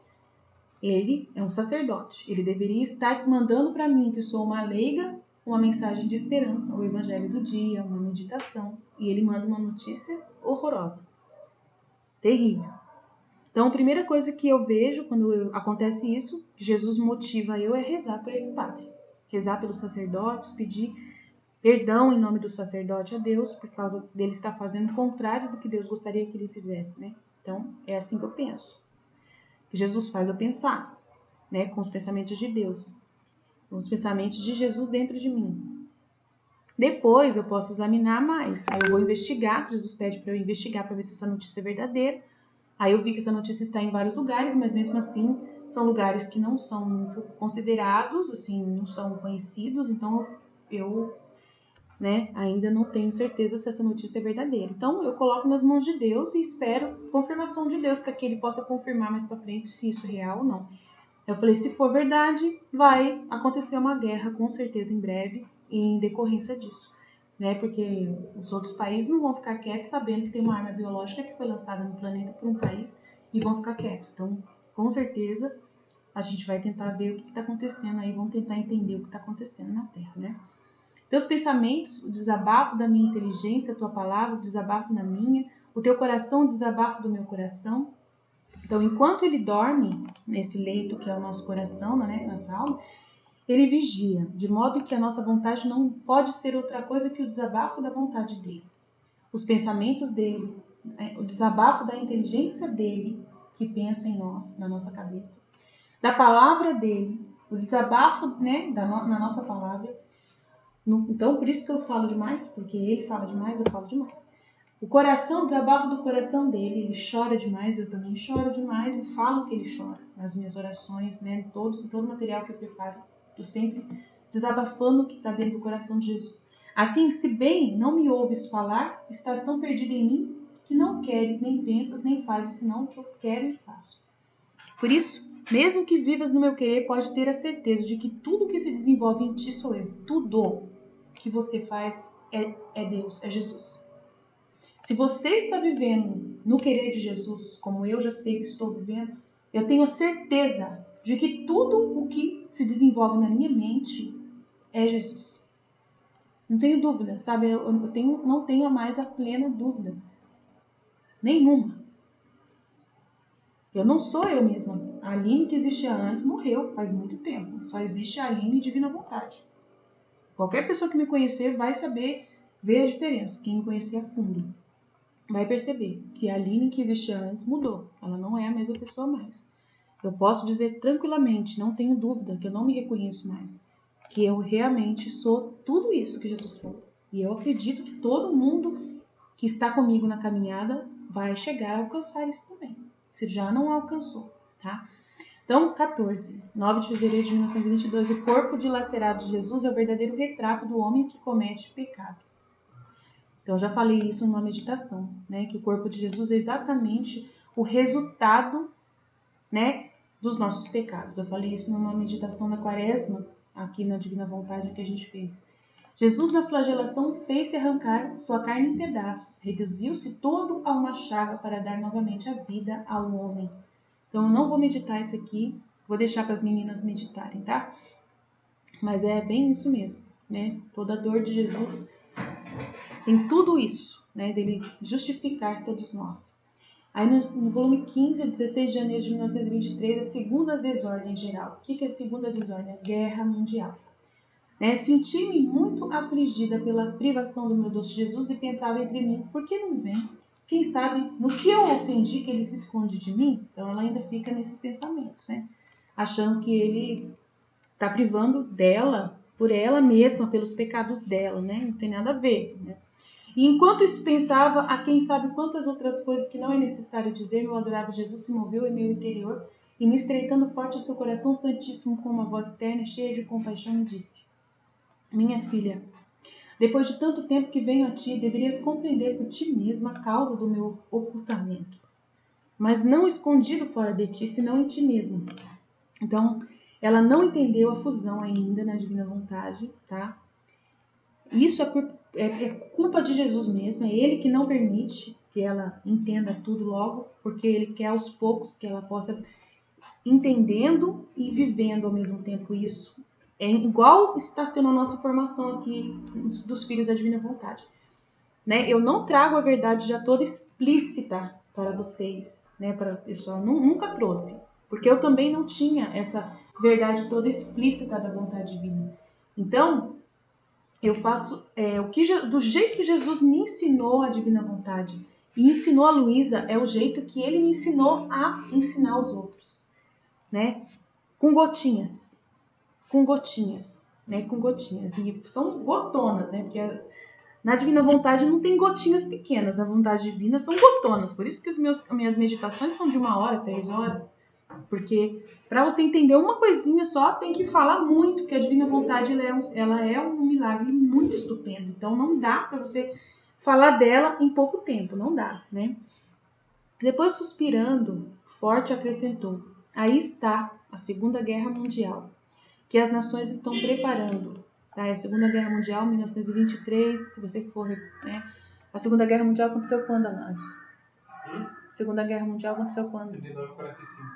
Ele é um sacerdote. Ele deveria estar mandando para mim, que sou uma leiga, uma mensagem de esperança, o evangelho do dia, uma meditação. E ele manda uma notícia horrorosa. Terrível. Então, a primeira coisa que eu vejo quando acontece isso, que Jesus motiva eu, é rezar por esse padre. Rezar pelos sacerdotes, pedir perdão em nome do sacerdote a Deus, por causa dele estar fazendo o contrário do que Deus gostaria que ele fizesse, né? Então, é assim que eu penso. Jesus faz eu pensar, né? Com os pensamentos de Deus, com os pensamentos de Jesus dentro de mim. Depois, eu posso examinar mais. Aí eu vou investigar, Jesus pede para eu investigar para ver se essa notícia é verdadeira. Aí eu vi que essa notícia está em vários lugares, mas mesmo assim são lugares que não são muito considerados, assim, não são conhecidos, então eu, né, ainda não tenho certeza se essa notícia é verdadeira. Então eu coloco nas mãos de Deus e espero confirmação de Deus para que Ele possa confirmar mais para frente se isso é real ou não. Eu falei, se for verdade, vai acontecer uma guerra com certeza em breve em decorrência disso, né? Porque os outros países não vão ficar quietos sabendo que tem uma arma biológica que foi lançada no planeta por um país e vão ficar quietos. Então, com certeza, a gente vai tentar ver o que está acontecendo aí, vamos tentar entender o que está acontecendo na Terra, né? Teus pensamentos, o desabafo da minha inteligência, a tua palavra, o desabafo na minha, o teu coração, o desabafo do meu coração. Então, enquanto ele dorme nesse leito que é o nosso coração, né, nossa alma, ele vigia, de modo que a nossa vontade não pode ser outra coisa que o desabafo da vontade dele. Os pensamentos dele, o desabafo da inteligência dele, que pensa em nós, na nossa cabeça. Da palavra dele, o desabafo, né, na nossa palavra. Então, por isso que eu falo demais, porque ele fala demais, eu falo demais. O coração, o desabafo do coração dele, ele chora demais, eu também choro demais e falo que ele chora nas minhas orações, né? Todo o material que eu preparo, eu sempre desabafando o que está dentro do coração de Jesus. Assim, se bem não me ouves falar, estás tão perdido em mim que não queres, nem pensas, nem fazes, senão o que eu quero e faço. Por isso, mesmo que vivas no meu querer, pode ter a certeza de que tudo que se desenvolve em ti sou eu. Tudo que você faz é Deus, é Jesus. Se você está vivendo no querer de Jesus, como eu já sei que estou vivendo, eu tenho certeza de que tudo o que se desenvolve na minha mente é Jesus. Não tenho dúvida, sabe? Eu não tenho mais a plena dúvida. Nenhuma. Eu não sou eu mesma. A Aline que existia antes morreu faz muito tempo. Só existe a Aline Divina Vontade. Qualquer pessoa que me conhecer vai saber, ver a diferença. Quem me conhecer a fundo vai perceber que a Aline que existia antes mudou. Ela não é a mesma pessoa mais. Eu posso dizer tranquilamente, não tenho dúvida, que eu não me reconheço mais. Que eu realmente sou tudo isso que Jesus falou. E eu acredito que todo mundo que está comigo na caminhada vai chegar a alcançar isso também. Se já não alcançou, tá? Então, 14. 9 de fevereiro de 1922. O corpo dilacerado de Jesus é o verdadeiro retrato do homem que comete pecado. Então, já falei isso numa meditação, né? Que o corpo de Jesus é exatamente o resultado, né, dos nossos pecados. Eu falei isso numa meditação da Quaresma, aqui na Divina Vontade que a gente fez. Jesus, na flagelação, fez-se arrancar sua carne em pedaços, reduziu-se todo a uma chaga para dar novamente a vida ao homem. Então, eu não vou meditar isso aqui, vou deixar para as meninas meditarem, tá? Mas é bem isso mesmo, né? Toda a dor de Jesus tem tudo isso, né? Dele justificar todos nós. Aí no volume 15, 16 de janeiro de 1923, a segunda desordem geral. O que é a segunda desordem? A guerra mundial. Né? Senti-me muito afligida pela privação do meu doce Jesus e pensava entre mim, por que não vem? Quem sabe no que eu ofendi que ele se esconde de mim? Então ela ainda fica nesses pensamentos, né? Achando que ele está privando dela, por ela mesma, pelos pecados dela, né? Não tem nada a ver, né? E enquanto isso pensava, a quem sabe quantas outras coisas que não é necessário dizer, meu adorável Jesus se moveu em meu interior e me estreitando forte ao seu coração santíssimo com uma voz terna, cheia de compaixão, me disse: minha filha, depois de tanto tempo que venho a ti, deverias compreender por ti mesma a causa do meu ocultamento, mas não escondido fora de ti, senão em ti mesma. Então, ela não entendeu a fusão ainda na Divina Vontade, tá? Isso é culpa de Jesus mesmo, é Ele que não permite que ela entenda tudo logo, porque Ele quer aos poucos que ela possa entendendo e vivendo ao mesmo tempo isso. É igual está sendo a nossa formação aqui dos filhos da Divina Vontade. Né? Eu não trago a verdade já toda explícita para vocês, né? Para o pessoal, nunca trouxe, porque eu também não tinha essa verdade toda explícita da vontade divina. Então, eu faço do jeito que Jesus me ensinou a Divina Vontade e ensinou a Luísa, é o jeito que ele me ensinou a ensinar os outros, né? Com gotinhas, né? Com gotinhas, e são gotonas, né? Porque na Divina Vontade não tem gotinhas pequenas, na vontade divina são gotonas, por isso que as minhas meditações são de 1 hora, 3 horas, Porque para você entender uma coisinha só, tem que falar muito, porque a divina vontade ela é um milagre muito estupendo. Então não dá para você falar dela em pouco tempo, não dá, né? Depois, suspirando, forte acrescentou: aí está a Segunda Guerra Mundial, que as nações estão preparando. Tá? A Segunda Guerra Mundial, 1923, se você for, né? A Segunda Guerra Mundial aconteceu quando, Alanis? A Segunda Guerra Mundial aconteceu quando? 39 a 45.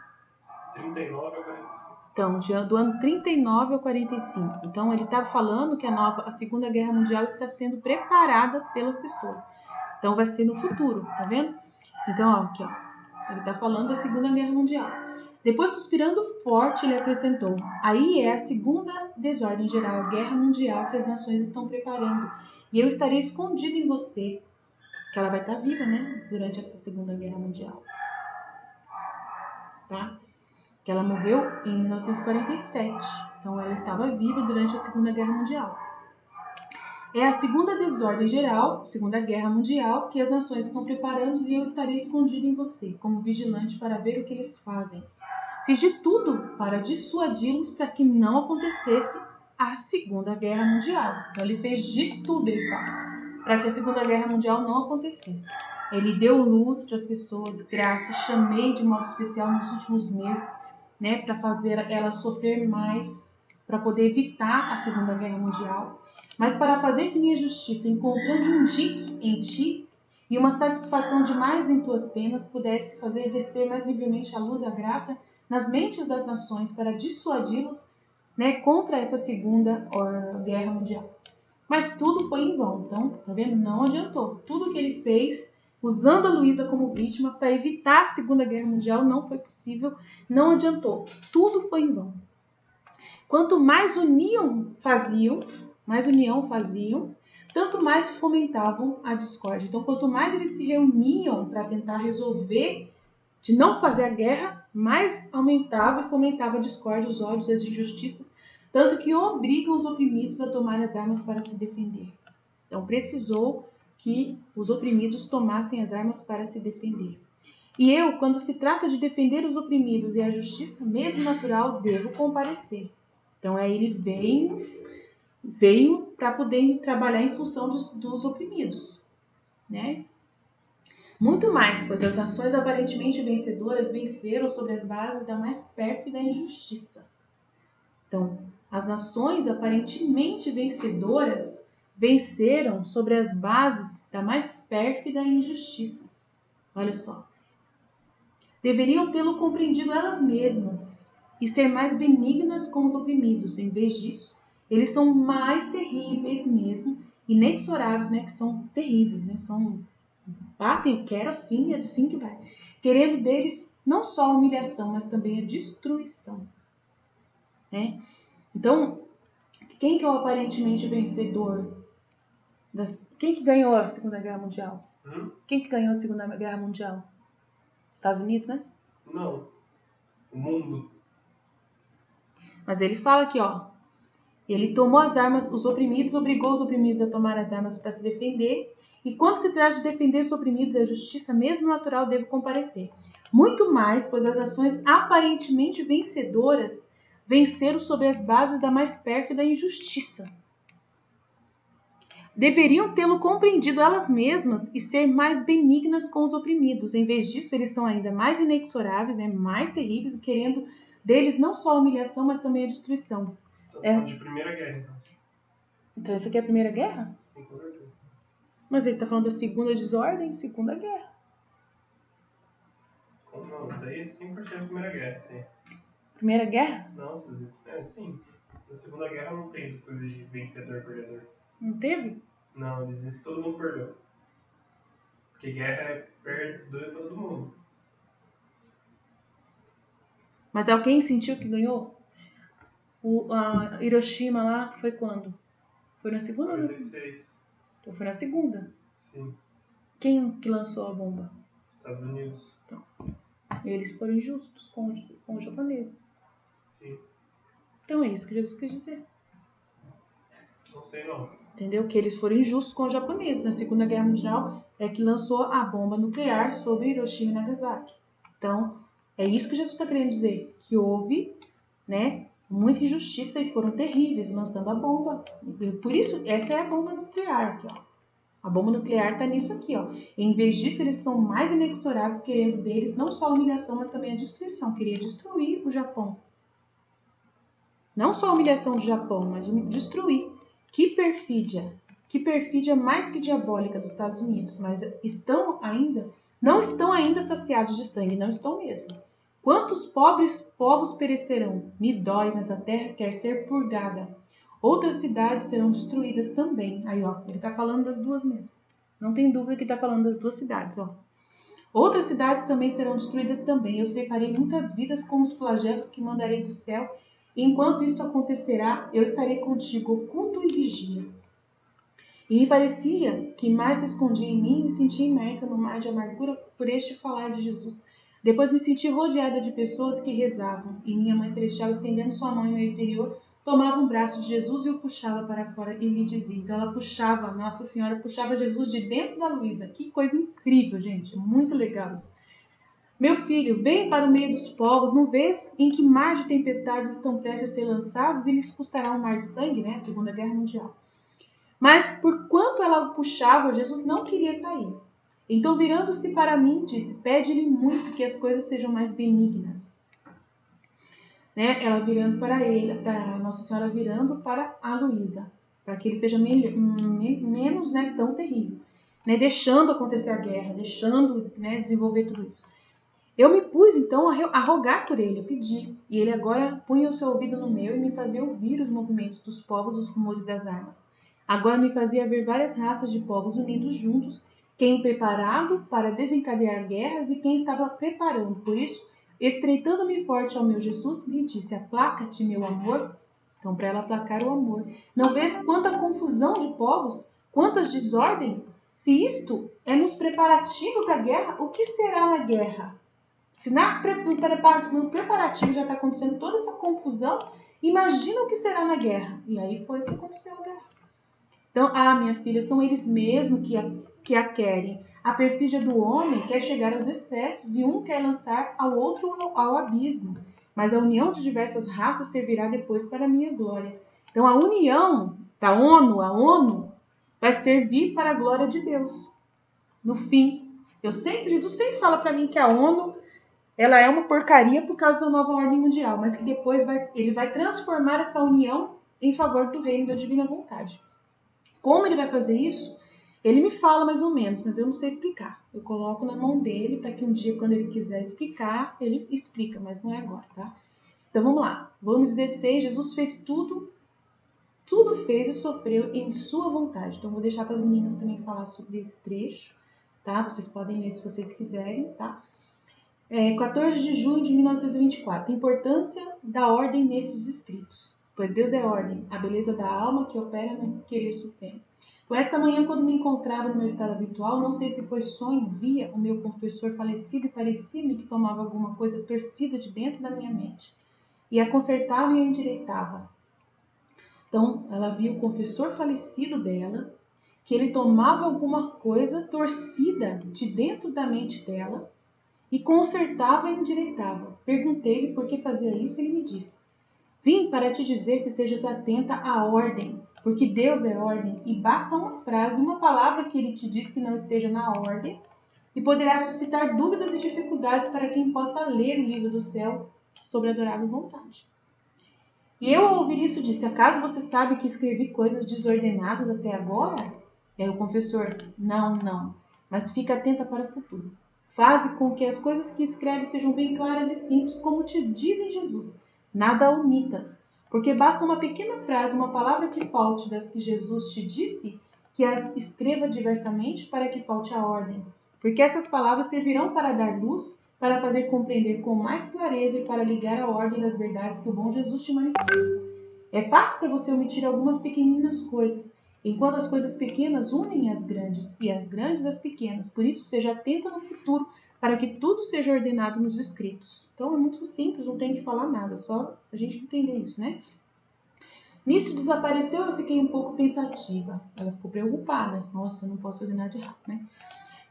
39 a 45. Então, do ano 39 ao 45. Então, ele está falando que a Segunda Guerra Mundial está sendo preparada pelas pessoas. Então, vai ser no futuro, tá vendo? Então, ó, aqui, ó. Ele está falando da Segunda Guerra Mundial. Depois, suspirando forte, ele acrescentou: aí é a segunda desordem geral, a guerra mundial que as nações estão preparando. E eu estarei escondido em você. Que ela vai estar viva, né? Durante essa Segunda Guerra Mundial. Tá? Que ela morreu em 1947. Então, ela estava viva durante a Segunda Guerra Mundial. É a segunda desordem geral, Segunda Guerra Mundial, que as nações estão preparando e eu estarei escondido em você, como vigilante para ver o que eles fazem. Fiz de tudo para dissuadi-los para que não acontecesse a Segunda Guerra Mundial. Então, ele fez de tudo, ele fala, para que a Segunda Guerra Mundial não acontecesse. Ele deu luz para as pessoas, graça, chamei de modo especial nos últimos meses, né, para fazer elas sofrer mais, para poder evitar a Segunda Guerra Mundial. Mas para fazer que minha justiça, encontrando um dique em ti e uma satisfação demais em tuas penas, pudesse fazer descer mais livremente a luz e a graça nas mentes das nações para dissuadi-los, né, contra essa Segunda Guerra Mundial. Mas tudo foi em vão, então, tá vendo? Não adiantou. Tudo que ele fez, usando a Luísa como vítima para evitar a Segunda Guerra Mundial, não foi possível, não adiantou. Tudo foi em vão. Quanto mais união faziam, tanto mais fomentavam a discórdia. Então, quanto mais eles se reuniam para tentar resolver, de não fazer a guerra, mais aumentava e fomentava a discórdia, os ódios, as injustiças, tanto que obrigam os oprimidos a tomar as armas para se defender. Então, precisou que os oprimidos tomassem as armas para se defender. E eu, quando se trata de defender os oprimidos e a justiça, mesmo natural, devo comparecer. Então, aí ele veio para poder trabalhar em função dos oprimidos, né? Muito mais, pois as nações aparentemente vencedoras venceram sobre as bases da mais pérfida injustiça. Então, as nações aparentemente vencedoras venceram sobre as bases da mais pérfida injustiça. Olha só. Deveriam tê-lo compreendido elas mesmas e ser mais benignas com os oprimidos. Em vez disso, eles são mais terríveis mesmo, inexoráveis, né? Que são terríveis, né? Batem, eu quero assim, é assim que vai. Querendo deles não só a humilhação, mas também a destruição. Né? Então, quem que é o aparentemente vencedor? Quem que ganhou a Segunda Guerra Mundial? Quem que ganhou a Segunda Guerra Mundial? Estados Unidos, né? Não. O mundo. Mas ele fala aqui, ó. Ele tomou as armas, os oprimidos, obrigou os oprimidos a tomar as armas para se defender. E quando se trata de defender os oprimidos, a justiça mesmo natural deve comparecer. Muito mais, pois as ações aparentemente vencedoras venceram sobre as bases da mais pérfida injustiça. Deveriam tê-lo compreendido elas mesmas e ser mais benignas com os oprimidos. Em vez disso, eles são ainda mais inexoráveis, né, mais terríveis, querendo deles não só a humilhação, mas também a destruição. De Primeira Guerra, então. Então, isso aqui é a Primeira Guerra? Sim, com certeza. Mas ele está falando da Segunda Desordem, Segunda Guerra. Como não? Isso aí é 100% Primeira Guerra, sim. Primeira Guerra? Nossa, sim. Na Segunda Guerra não tem essas coisas de vencedor e perdedor. Não teve? Não, eles dizem que todo mundo perdeu. Porque guerra é perder todo mundo. Mas alguém sentiu que ganhou? A Hiroshima lá foi quando? Foi na Segunda? 46. Então foi na Segunda. Sim. Quem que lançou a bomba? Estados Unidos. Então, eles foram injustos com os japoneses. Sim. Então é isso que Jesus quis dizer. Não sei não. Entendeu? Que eles foram injustos com os japoneses. Na Segunda Guerra Mundial é que lançou a bomba nuclear sobre Hiroshima e Nagasaki. Então, É isso que Jesus está querendo dizer, que houve, né, muita injustiça e foram terríveis, lançando a bomba. E por isso, essa é a bomba nuclear aqui, ó. A bomba nuclear está nisso aqui, ó. Em vez disso, eles são mais inexoráveis, querendo deles não só a humilhação, mas também a destruição. Queria destruir o Japão. Não só a humilhação do Japão, mas destruir. Que perfídia mais que diabólica dos Estados Unidos. Mas não estão ainda saciados de sangue, não estão mesmo. Quantos pobres povos perecerão? Me dói, mas a terra quer ser purgada. Outras cidades serão destruídas também. Aí, ó, ele está falando das duas mesmo. Não tem dúvida que está falando das duas cidades, ó. Outras cidades também serão destruídas também. Eu separei muitas vidas com os flagelos que mandarei do céu. E enquanto isto acontecerá, eu estarei contigo, oculto e vigia. E me parecia que mais se escondia em mim e me sentia imersa no mar de amargura por este falar de Jesus. Depois me senti rodeada de pessoas que rezavam, e minha Mãe Celestial, estendendo sua mão em meu interior, tomava um braço de Jesus e o puxava para fora e lhe dizia. Então ela puxava, Nossa Senhora puxava Jesus de dentro da Luísa. Que coisa incrível, gente, muito legal isso. Meu filho, vem para o meio dos povos, não vês em que mar de tempestades estão prestes a ser lançados e lhes custará um mar de sangue, né? Segunda Guerra Mundial. Mas, por quanto ela o puxava, Jesus não queria sair. Então, virando-se para mim, disse, pede-lhe muito que as coisas sejam mais benignas. Né? Ela virando para ele, a Nossa Senhora virando para a Luísa, para que ele seja menos, né, tão terrível. Né? Deixando acontecer a guerra, deixando, né, desenvolver tudo isso. Eu me pus, então, a rogar por ele, eu pedi. E ele agora punha o seu ouvido no meu e me fazia ouvir os movimentos dos povos, os rumores das armas. Agora me fazia ver várias raças de povos unidos juntos, quem preparado para desencadear guerras e quem estava preparando. Por isso, estreitando-me forte ao meu Jesus, lhe disse, aplaca-te, meu amor. Então, para ela aplacar o amor. Não vês quanta confusão de povos? Quantas desordens? Se isto é nos preparativos da guerra, o que será na guerra? Se no preparativo já está acontecendo toda essa confusão, imagina o que será na guerra. E aí foi o que aconteceu na guerra. Então, minha filha, são eles mesmos que a querem. A perfídia do homem quer chegar aos excessos e um quer lançar ao outro ao abismo. Mas a união de diversas raças servirá depois para a minha glória. Então, a união da ONU, a ONU, vai servir para a glória de Deus. No fim, Jesus sempre fala para mim que a ONU ela é uma porcaria por causa da nova ordem mundial, mas que depois ele vai transformar essa união em favor do reino da divina vontade. Como ele vai fazer isso? Ele me fala mais ou menos, mas eu não sei explicar. Eu coloco na mão dele para que um dia, quando ele quiser explicar, ele explica, mas não é agora, tá? Então vamos lá. Vamos 16, Jesus fez tudo fez e sofreu em sua vontade. Então vou deixar para as meninas também falar sobre esse trecho, tá? Vocês podem ler se vocês quiserem, tá? 14 de junho de 1924. Importância da ordem nesses escritos. Pois Deus é ordem, a beleza da alma que opera no querer supremo. Por esta manhã, quando me encontrava no meu estado habitual, não sei se foi sonho, via o meu confessor falecido e parecia-me que tomava alguma coisa torcida de dentro da minha mente. E a consertava e a endireitava. Então, ela viu o confessor falecido dela, que ele tomava alguma coisa torcida de dentro da mente dela, e consertava e endireitava. Perguntei-lhe por que fazia isso e ele me disse, vim para te dizer que sejas atenta à ordem, porque Deus é ordem, e basta uma frase, uma palavra que ele te diz que não esteja na ordem, e poderá suscitar dúvidas e dificuldades para quem possa ler o livro do céu sobre a adorável vontade. E eu, ao ouvir isso, disse, acaso você sabe que escrevi coisas desordenadas até agora? E aí o confessor, não, mas fica atenta para o futuro. Faze com que as coisas que escreve sejam bem claras e simples, como te dizem Jesus. Nada omitas, porque basta uma pequena frase, uma palavra que falte das que Jesus te disse, que as escreva diversamente para que falte a ordem. Porque essas palavras servirão para dar luz, para fazer compreender com mais clareza e para ligar a ordem das verdades que o bom Jesus te manifesta. É fácil para você omitir algumas pequeninas coisas, enquanto as coisas pequenas unem as grandes, e as grandes as pequenas. Por isso, seja atenta no futuro, para que tudo seja ordenado nos escritos. Então, é muito simples, não tem que falar nada, só a gente entender isso, né? Nisso desapareceu, eu fiquei um pouco pensativa. Ela ficou preocupada. Nossa, eu não posso fazer nada de errado, né?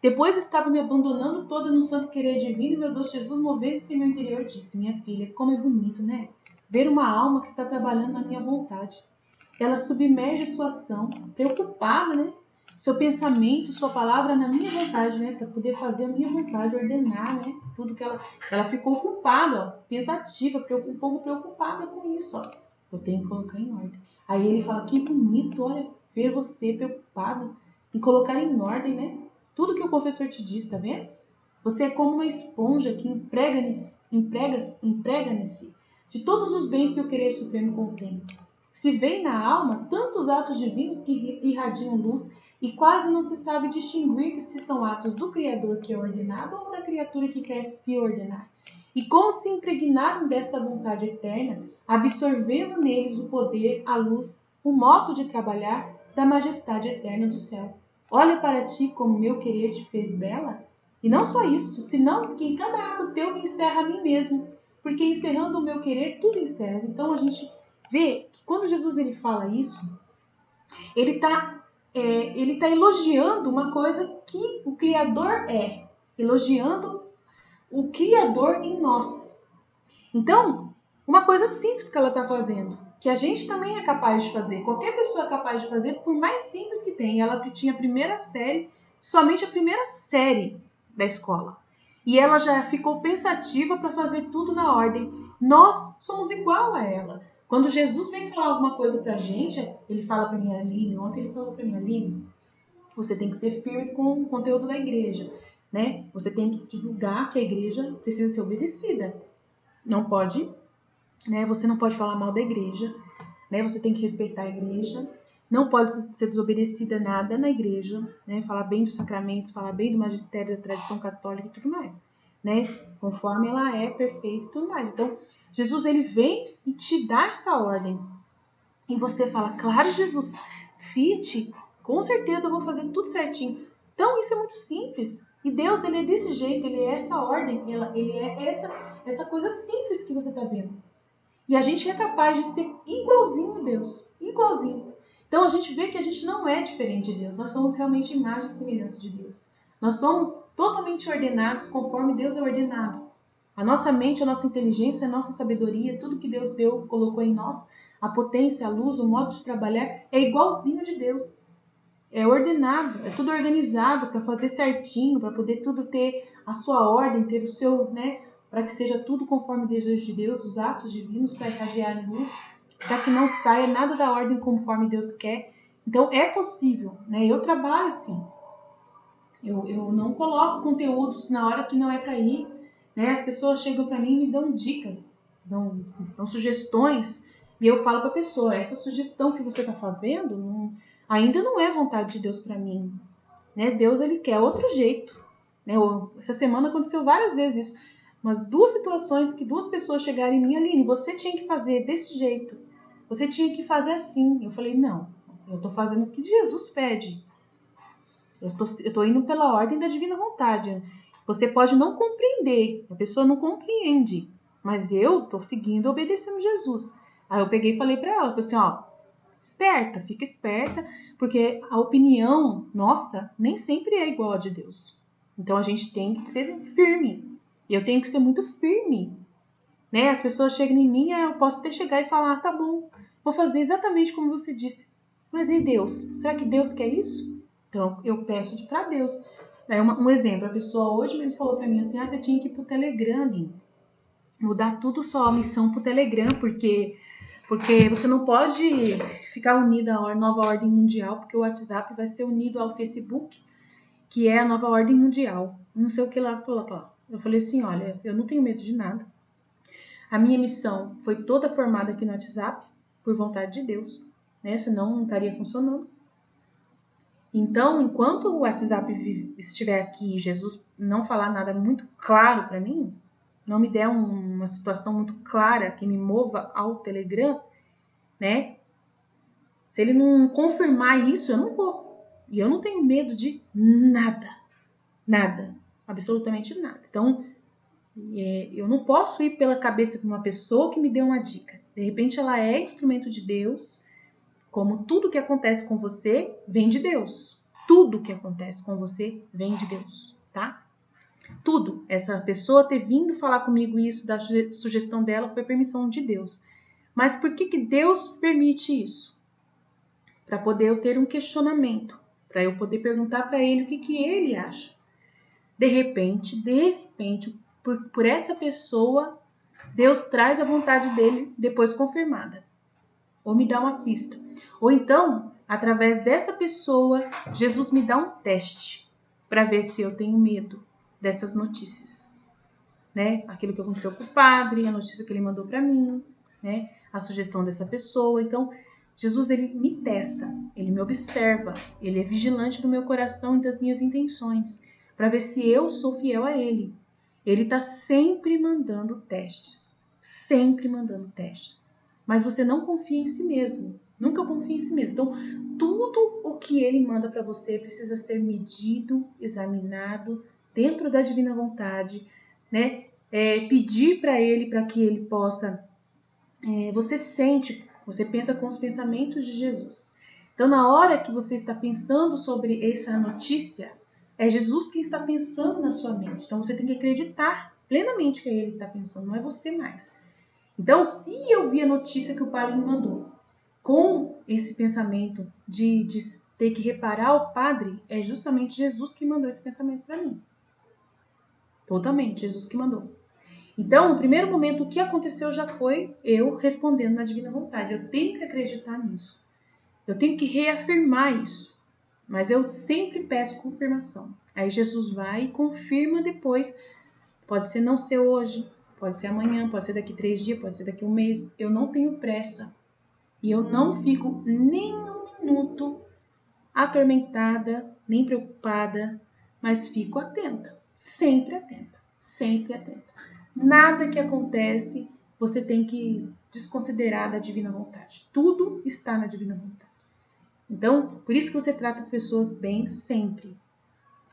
Depois estava me abandonando toda no santo querer divino e meu Deus Jesus, movendo-se em meu interior, disse: minha filha, como é bonito, né? Ver uma alma que está trabalhando na minha vontade. Ela submerge sua ação, preocupada, né? Seu pensamento, sua palavra na minha vontade, né? Para poder fazer a minha vontade, ordenar, né? Tudo que ela ficou ocupada, ó, pensativa, um pouco preocupada com isso, ó. Eu tenho que colocar em ordem. Aí ele fala: que bonito, olha, ver você preocupado em colocar em ordem, né? Tudo que o professor te diz, tá vendo? Você é como uma esponja que emprega-se de todos os bens que o querer supremo contém. Se vê na alma tantos atos divinos que irradiam luz e quase não se sabe distinguir se são atos do Criador que é ordenado ou da criatura que quer se ordenar. E como se impregnaram desta vontade eterna, absorvendo neles o poder, a luz, o modo de trabalhar da majestade eterna do céu. Olha para ti como meu querer te fez bela. E não só isso, senão que em cada ato teu me encerra a mim mesmo, porque encerrando o meu querer, tudo encerra. Então a gente vê que quando Jesus ele fala isso, ele está elogiando uma coisa que o Criador é, elogiando o Criador em nós. Então, uma coisa simples que ela está fazendo, que a gente também é capaz de fazer, qualquer pessoa é capaz de fazer, por mais simples que tenha. Ela tinha a primeira série, somente a primeira série da escola. E ela já ficou pensativa para fazer tudo na ordem. Nós somos igual a ela. Quando Jesus vem falar alguma coisa para a gente, ele fala para mim, Aline, ontem ele falou para mim, Aline, você tem que ser firme com o conteúdo da igreja, né? Você tem que divulgar que a igreja precisa ser obedecida. Não pode, né? Você não pode falar mal da igreja, né? Você tem que respeitar a igreja. Não pode ser desobedecida nada na igreja, né? Falar bem dos sacramentos, falar bem do magistério, da tradição católica e tudo mais, né? Conforme ela é perfeita e tudo mais. Então, Jesus ele vem e te dá essa ordem. E você fala, claro, Jesus, Fiat, com certeza eu vou fazer tudo certinho. Então, isso é muito simples. E Deus, ele é desse jeito, ele é essa ordem, ele é essa coisa simples que você está vendo. E a gente é capaz de ser igualzinho a Deus, igualzinho. Então, a gente vê que a gente não é diferente de Deus. Nós somos realmente imagem e semelhança de Deus. Nós somos totalmente ordenados conforme Deus é ordenado. A nossa mente, a nossa inteligência, a nossa sabedoria, tudo que Deus deu, colocou em nós, a potência, a luz, o modo de trabalhar, é igualzinho de Deus. É ordenado, é tudo organizado para fazer certinho, para poder tudo ter a sua ordem, ter o seu, né, para que seja tudo conforme o desejo de Deus, os atos divinos para irradiar luz, para que não saia nada da ordem conforme Deus quer. Então é possível, né? Eu trabalho assim. Eu não coloco conteúdos na hora que não é para ir, né? As pessoas chegam para mim e me dão dicas, dão sugestões, e eu falo para a pessoa, essa sugestão que você está fazendo ainda não é vontade de Deus para mim, né? Deus ele quer outro jeito, né? Essa semana aconteceu várias vezes isso, mas 2 situações que 2 pessoas chegaram em mim, Aline, você tinha que fazer desse jeito, você tinha que fazer assim. Eu falei, não, eu estou fazendo o que Jesus pede. Eu estou indo pela ordem da divina vontade. Você pode não compreender, a pessoa não compreende, mas eu estou seguindo, obedecendo Jesus. Aí eu peguei e falei para ela, falei assim, ó, esperta, fica esperta, porque a opinião nossa nem sempre é igual a de Deus. Então a gente tem que ser firme. E eu tenho que ser muito firme, né? As pessoas chegam em mim, eu posso até chegar e falar, tá bom, vou fazer exatamente como você disse. Mas e Deus? Será que Deus quer isso? Então, eu peço para Deus. Um exemplo, a pessoa hoje mesmo falou para mim assim, você tinha que ir pro Telegram, Aline. Mudar tudo só a missão pro Telegram, porque você não pode ficar unida à nova ordem mundial, porque o WhatsApp vai ser unido ao Facebook, que é a nova ordem mundial. Não sei o que lá. Eu falei assim, olha, eu não tenho medo de nada. A minha missão foi toda formada aqui no WhatsApp, por vontade de Deus, né? Senão não estaria funcionando. Então, enquanto o WhatsApp estiver aqui e Jesus não falar nada muito claro para mim, não me der uma situação muito clara que me mova ao Telegram, né? Se ele não confirmar isso, eu não vou. E eu não tenho medo de nada. Nada. Absolutamente nada. Então, eu não posso ir pela cabeça de uma pessoa que me deu uma dica. De repente, ela é instrumento de Deus. Como tudo que acontece com você vem de Deus. tudo que acontece com você vem de Deus, tá? Tudo. Essa pessoa ter vindo falar comigo isso, da sugestão dela, foi permissão de Deus. Mas por que Deus permite isso? Para poder eu ter um questionamento, para eu poder perguntar para ele o que ele acha. De repente, por essa pessoa, Deus traz a vontade dele depois confirmada. Ou me dá uma pista. Ou então, através dessa pessoa, Jesus me dá um teste para ver se eu tenho medo dessas notícias. Né? Aquilo que aconteceu com o padre, a notícia que ele mandou para mim, né? A sugestão dessa pessoa. Então, Jesus, ele me testa, ele me observa, ele é vigilante do meu coração e das minhas intenções, para ver se eu sou fiel a ele. Ele está sempre mandando testes. Mas você não confia em si mesmo. Nunca confia em si mesmo. Então, tudo o que ele manda para você precisa ser medido, examinado, dentro da divina vontade, né? Pedir para ele, para que ele possa... você pensa com os pensamentos de Jesus. Então, na hora que você está pensando sobre essa notícia, é Jesus quem está pensando na sua mente. Então, você tem que acreditar plenamente que é ele que está pensando, não é você mais. Então, se eu vi a notícia que o padre me mandou, com esse pensamento de ter que reparar o padre, é justamente Jesus que mandou esse pensamento para mim. Totalmente, Jesus que mandou. Então, no primeiro momento, o que aconteceu já foi eu respondendo na divina vontade. Eu tenho que acreditar nisso. Eu tenho que reafirmar isso. Mas eu sempre peço confirmação. Aí Jesus vai e confirma depois. Pode ser não ser hoje, pode ser amanhã, pode ser daqui 3 dias, pode ser daqui 1 mês. Eu não tenho pressa. E eu não fico nem um minuto atormentada, nem preocupada, mas fico atenta. Sempre atenta. Sempre atenta. Nada que acontece você tem que desconsiderar da divina vontade. Tudo está na divina vontade. Então, por isso que você trata as pessoas bem sempre.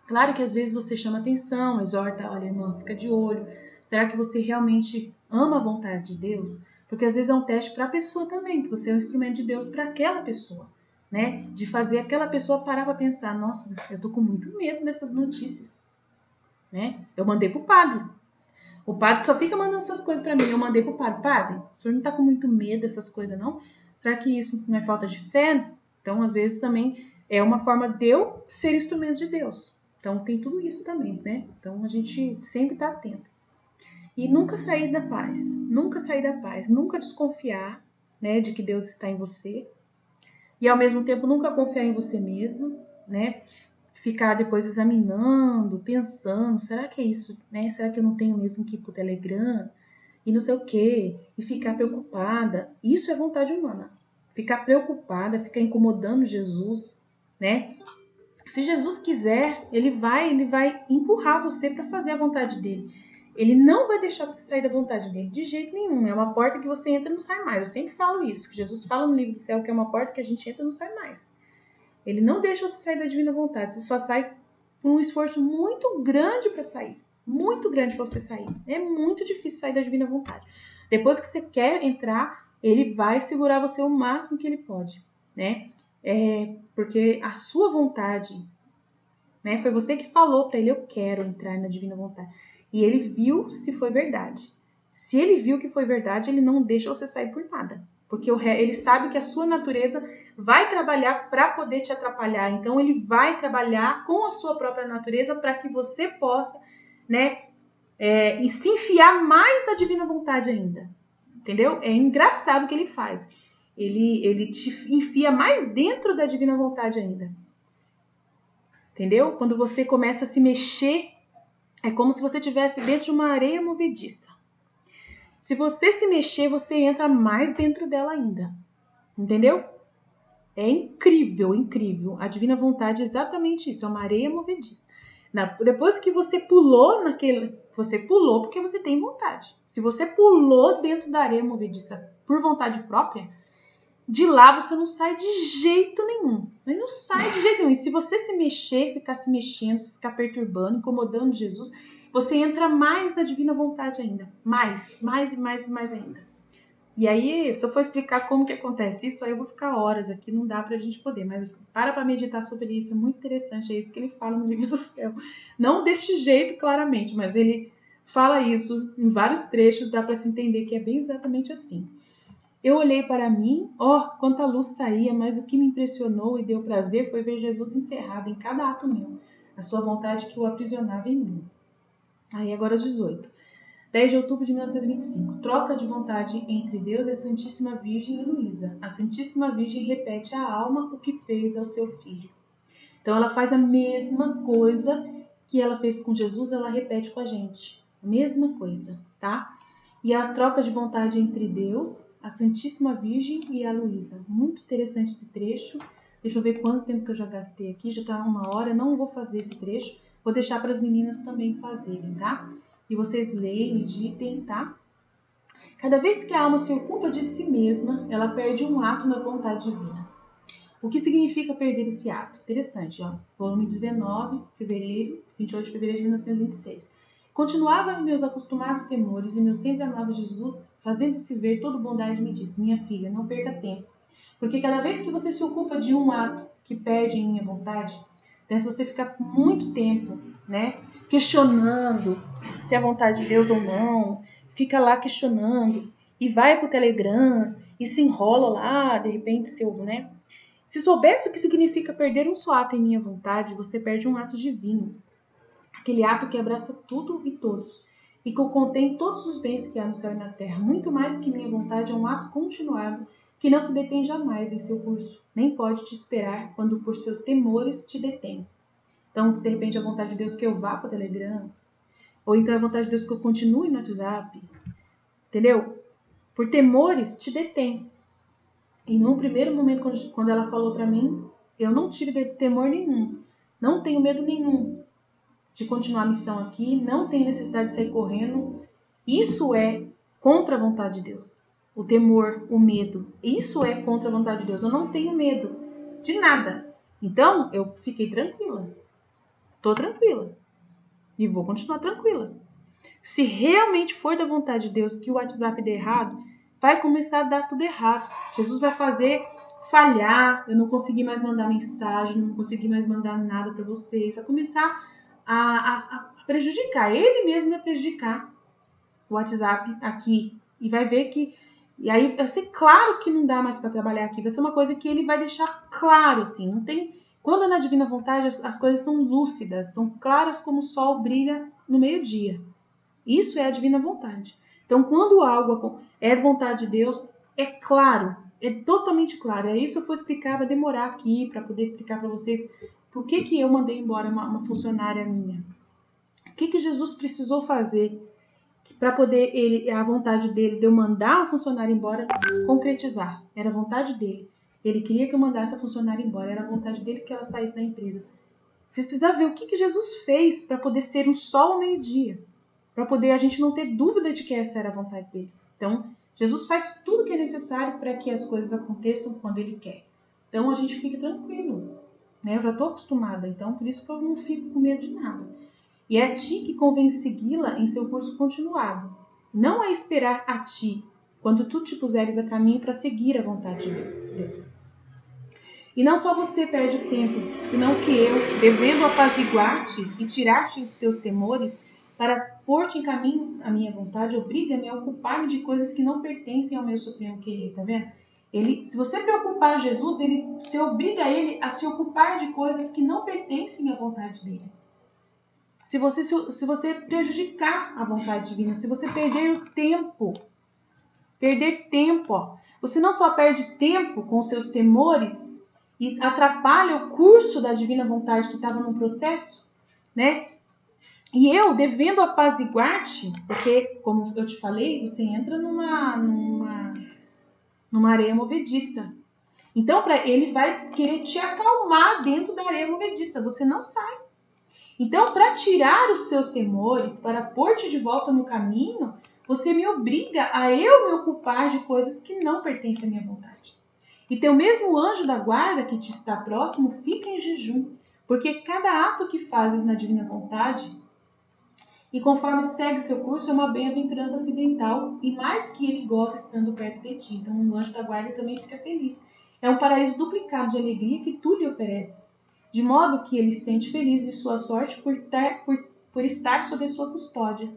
Claro que às vezes você chama atenção, exorta, olha, irmã, fica de olho. Será que você realmente ama a vontade de Deus? Porque às vezes é um teste para a pessoa também, que você é um instrumento de Deus para aquela pessoa, né? De fazer aquela pessoa parar para pensar, nossa, eu tô com muito medo dessas notícias, né? Eu mandei pro padre. O padre só fica mandando essas coisas para mim. Eu mandei pro padre. Padre, o senhor não tá com muito medo dessas coisas, não? Será que isso não é falta de fé? Então, às vezes, também é uma forma de eu ser instrumento de Deus. Então, tem tudo isso também, né? Então, a gente sempre tá atento. E nunca sair da paz. Nunca sair da paz. Nunca desconfiar, né, de que Deus está em você. E, ao mesmo tempo, nunca confiar em você mesmo, né? Ficar depois examinando, pensando, será que é isso, né? Será que eu não tenho mesmo que ir pro Telegram? E não sei o quê. E ficar preocupada. Isso é vontade humana. Ficar preocupada, ficar incomodando Jesus, né? Se Jesus quiser, ele vai empurrar você para fazer a vontade dele. Ele não vai deixar você sair da vontade dele, de jeito nenhum. É uma porta que você entra e não sai mais. Eu sempre falo isso, que Jesus fala no livro do céu que é uma porta que a gente entra e não sai mais. Ele não deixa você sair da divina vontade. Você só sai por um esforço muito grande para sair. Muito grande para você sair. É muito difícil sair da divina vontade. Depois que você quer entrar, ele vai segurar você o máximo que ele pode, né? Porque a sua vontade, né? Foi você que falou para ele, eu quero entrar na divina vontade. E ele viu se foi verdade. Se ele viu que foi verdade, ele não deixa você sair por nada. Porque ele sabe que a sua natureza vai trabalhar para poder te atrapalhar. Então, ele vai trabalhar com a sua própria natureza para que você possa, né, se enfiar mais na divina vontade ainda. Entendeu? É engraçado o que ele faz. Ele te enfia mais dentro da divina vontade ainda. Entendeu? Quando você começa a se mexer, é como se você estivesse dentro de uma areia movediça. Se você se mexer, você entra mais dentro dela ainda. Entendeu? É incrível, incrível. A divina vontade é exatamente isso, é uma areia movediça. Depois que você pulou você pulou porque você tem vontade. Se você pulou dentro da areia movediça por vontade própria, de lá você não sai de jeito nenhum. Mas não sai de jeito nenhum. E se você se mexer, ficar se mexendo, ficar perturbando, incomodando Jesus, você entra mais na divina vontade ainda. Mais ainda. E aí, se eu for explicar como que acontece isso, aí eu vou ficar horas aqui, não dá pra gente poder. Mas para meditar sobre isso, é muito interessante, é isso que ele fala no livro do céu. Não deste jeito, claramente, mas ele fala isso em vários trechos, dá pra se entender que é bem exatamente assim. Eu olhei para mim, quanta luz saía, mas o que me impressionou e deu prazer foi ver Jesus encerrado em cada ato meu, a sua vontade que o aprisionava em mim. Aí agora 18. 10 de outubro de 1925. Troca de vontade entre Deus e a Santíssima Virgem e Luísa. A Santíssima Virgem repete à alma o que fez ao seu filho. Então ela faz a mesma coisa que ela fez com Jesus, ela repete com a gente. A mesma coisa, tá? E a troca de vontade entre Deus, a Santíssima Virgem e a Luísa. Muito interessante esse trecho. Deixa eu ver quanto tempo que eu já gastei aqui. Já está 1 hora. Não vou fazer esse trecho. Vou deixar para as meninas também fazerem, tá? E vocês leem, meditem, tá? Cada vez que a alma se ocupa de si mesma, ela perde um ato na vontade divina. O que significa perder esse ato? Interessante, ó. Volume 19, fevereiro, 28 de fevereiro de 1926. Continuava meus acostumados temores e meu sempre amado Jesus, fazendo-se ver toda bondade, me disse: minha filha, não perca tempo, porque cada vez que você se ocupa de um ato que perde em minha vontade, então se você ficar muito tempo, né, questionando se é vontade de Deus ou não, fica lá questionando e vai pro Telegram e se enrola lá, de repente, né? Se soubesse o que significa perder um só ato em minha vontade, você perde um ato divino. Aquele ato que abraça tudo e todos, e que contém todos os bens que há no céu e na terra. Muito mais que minha vontade é um ato continuado, que não se detém jamais em seu curso, nem pode te esperar quando por seus temores te detém. Então, de repente, a vontade de Deus que eu vá para o Telegram, ou então a vontade de Deus que eu continue no WhatsApp, entendeu? Por temores te detém. E num primeiro momento, quando ela falou para mim, eu não tive temor nenhum, não tenho medo nenhum de continuar a missão aqui, não tenho necessidade de sair correndo. Isso é contra a vontade de Deus. O temor, o medo, isso é contra a vontade de Deus. Eu não tenho medo de nada. Então, eu fiquei tranquila. Estou tranquila. E vou continuar tranquila. Se realmente for da vontade de Deus que o WhatsApp dê errado, vai começar a dar tudo errado. Jesus vai fazer falhar, eu não consegui mais mandar mensagem, não consegui mais mandar nada para vocês. Vai começar a prejudicar, ele mesmo vai prejudicar o WhatsApp aqui. E vai ver que... E aí vai ser claro que não dá mais para trabalhar aqui. Vai ser uma coisa que ele vai deixar claro, assim. Não tem... Quando é na divina vontade, as coisas são lúcidas, são claras como o sol brilha no meio-dia. Isso é a divina vontade. Então, quando algo é vontade de Deus, é claro, é totalmente claro. É isso que eu vou explicar, vai demorar aqui para poder explicar para vocês por que eu mandei embora uma funcionária minha. O que Jesus precisou fazer para poder a vontade dele de eu mandar a funcionária embora concretizar. Era a vontade dele. Ele queria que eu mandasse a funcionária embora. Era a vontade dele que ela saísse da empresa. Vocês precisam ver o que Jesus fez para poder ser um sol ao meio-dia. Para poder a gente não ter dúvida de que essa era a vontade dele. Então, Jesus faz tudo o que é necessário para que as coisas aconteçam quando ele quer. Então, a gente fica tranquilo. Né? Eu já estou acostumada, então por isso que eu não fico com medo de nada. E é a ti que convém segui-la em seu curso continuado. Não a esperar a ti, quando tu te puseres a caminho para seguir a vontade de Deus. E não só você perde o tempo, senão que eu, devendo apaziguar-te e tirar-te os teus temores, para pôr-te em caminho a minha vontade, obriga-me a ocupar-me de coisas que não pertencem ao meu supremo querer, tá vendo? Se você preocupar Jesus, você obriga ele a se ocupar de coisas que não pertencem à vontade dele. Se você prejudicar a vontade divina, se você perder tempo, ó, você não só perde tempo com seus temores e atrapalha o curso da divina vontade que estava no processo, né? E eu, devendo apaziguar-te, porque, como eu te falei, você entra numa areia movediça. Então, ele vai querer te acalmar dentro da areia movediça. Você não sai. Então, para tirar os seus temores, para pôr-te de volta no caminho, você me obriga a eu me ocupar de coisas que não pertencem à minha vontade. E teu mesmo anjo da guarda que te está próximo fica em jejum, porque cada ato que fazes na divina vontade e conforme segue seu curso é uma bem-aventurança acidental e mais que ele goza estando perto de ti. Então o anjo da guarda também fica feliz. É um paraíso duplicado de alegria que tu lhe ofereces, de modo que ele se sente feliz de sua sorte por estar sob a sua custódia,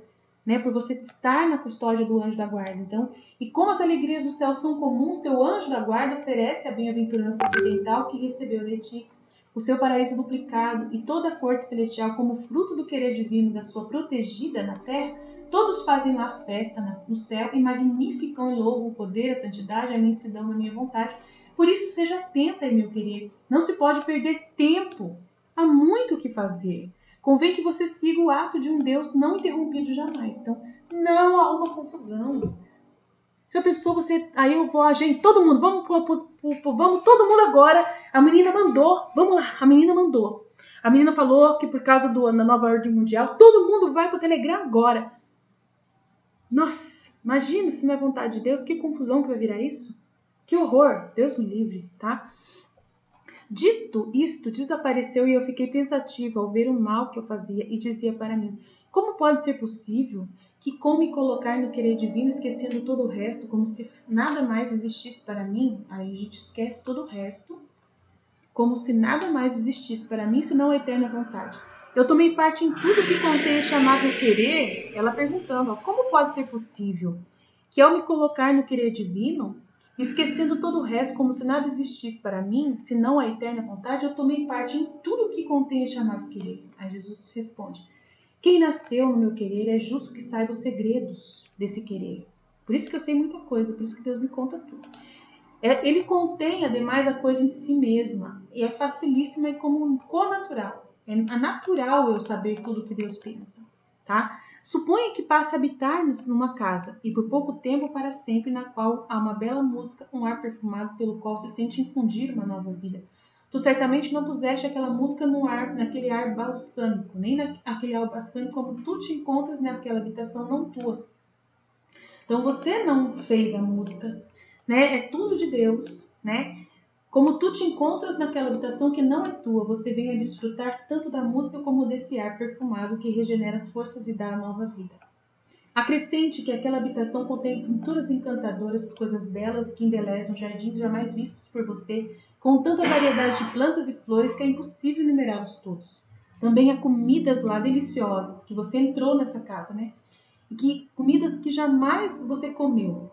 né? Por você estar na custódia do anjo da guarda. Então, e como as alegrias do céu são comuns, teu anjo da guarda oferece a bem-aventurança acidental que recebeu de ti, o seu paraíso duplicado e toda a corte celestial como fruto do querer divino da sua protegida na terra. Todos fazem lá festa no céu e magnificam e louvam o poder, a santidade, a imensidão da minha vontade. Por isso, seja atenta, meu querido. Não se pode perder tempo. Há muito o que fazer. Convém que você siga o ato de um Deus não interrompido jamais. Então, não há uma confusão. Já pensou você... Aí eu vou, gente, todo mundo, vamos todo mundo agora. A menina mandou, vamos lá, a menina mandou. A menina falou que por causa da nova ordem mundial, todo mundo vai para o Telegram agora. Nossa, imagina se não é vontade de Deus, que confusão que vai virar isso. Que horror, Deus me livre, tá? Dito isto, desapareceu e eu fiquei pensativa ao ver o mal que eu fazia e dizia para mim, como pode ser possível que com me colocar no querer divino, esquecendo todo o resto, como se nada mais existisse para mim, aí a gente esquece todo o resto, como se nada mais existisse para mim, senão a eterna vontade. Eu tomei parte em tudo que contém este amável querer, ela perguntando, como pode ser possível que ao me colocar no querer divino, esquecendo todo o resto, como se nada existisse para mim, senão a eterna vontade, eu tomei parte em tudo que contém este amável querer. Aí Jesus responde, quem nasceu no meu querer é justo que saiba os segredos desse querer. Por isso que eu sei muita coisa, por isso que Deus me conta tudo. Ele contém, ademais, a coisa em si mesma. E é facilíssima e como conatural. É natural eu saber tudo o que Deus pensa. Tá? Suponha que passe a habitar numa casa, e por pouco tempo para sempre, na qual há uma bela música, um ar perfumado pelo qual se sente infundir uma nova vida. Tu certamente não puseste aquela música naquele ar balsâmico, nem naquele ar balsâmico como tu te encontras naquela habitação não tua. Então você não fez a música, né? É tudo de Deus, né? Como tu te encontras naquela habitação que não é tua, você vem a desfrutar tanto da música como desse ar perfumado que regenera as forças e dá a nova vida. Acrescente que aquela habitação contém pinturas encantadoras, coisas belas que embelezam jardins jamais vistos por você, com tanta variedade de plantas e flores que é impossível enumerá-los todos. Também há comidas lá deliciosas, que você entrou nessa casa, né? Comidas que jamais você comeu,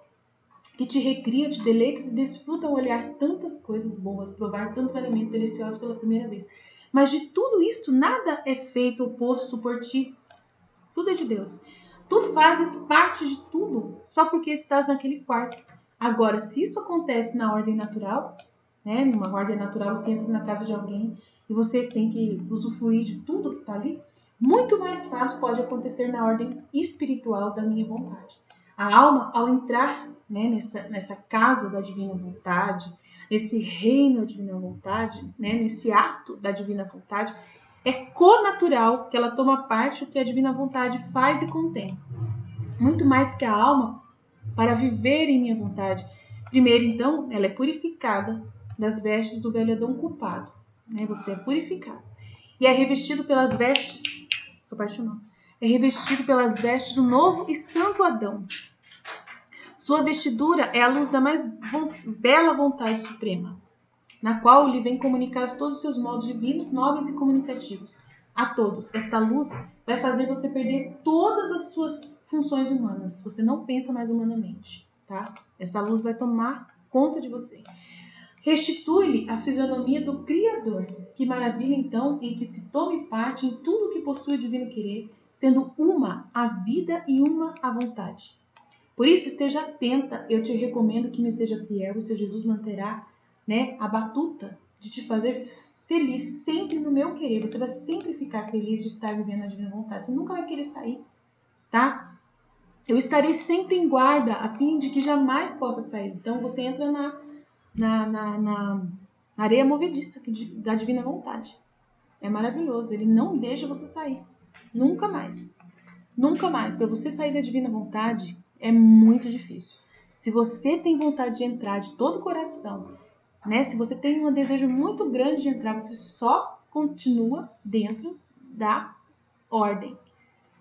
que te recria, te deleites e desfruta ao olhar tantas coisas boas, provar tantos alimentos deliciosos pela primeira vez. Mas de tudo isto, nada é feito ou posto por ti. Tudo é de Deus. Tu fazes parte de tudo só porque estás naquele quarto. Agora, se isso acontece na ordem natural, né, numa ordem natural, você entra na casa de alguém e você tem que usufruir de tudo que está ali, muito mais fácil pode acontecer na ordem espiritual da minha vontade. A alma, ao entrar, né, nessa casa da divina vontade, nesse reino da divina vontade, né, nesse ato da divina vontade, é conatural que ela toma parte do que a divina vontade faz e contém. Muito mais que a alma para viver em minha vontade. Primeiro, então, ela é purificada das vestes do velho Adão culpado. Né? Você é purificado. E é revestido pelas vestes, essa parte não, é revestido pelas vestes do novo e santo Adão. Sua vestidura é a luz da mais bela vontade suprema, na qual lhe vem comunicar todos os seus modos divinos, nobres e comunicativos. A todos, esta luz vai fazer você perder todas as suas funções humanas. Você não pensa mais humanamente, tá? Essa luz vai tomar conta de você. Restitui-lhe a fisionomia do Criador. Que maravilha, então, em que se tome parte em tudo que possui o divino querer, sendo uma a vida e uma a vontade. Por isso, esteja atenta. Eu te recomendo que me seja fiel e seu Jesus manterá, né, a batuta de te fazer feliz sempre no meu querer. Você vai sempre ficar feliz de estar vivendo a divina vontade. Você nunca vai querer sair, tá? Eu estarei sempre em guarda a fim de que jamais possa sair. Então você entra na areia movediça da divina vontade. É maravilhoso. Ele não deixa você sair. Nunca mais. Nunca mais. Para você sair da divina vontade é muito difícil. Se você tem vontade de entrar de todo o coração, né? Se você tem um desejo muito grande de entrar, você só continua dentro da ordem.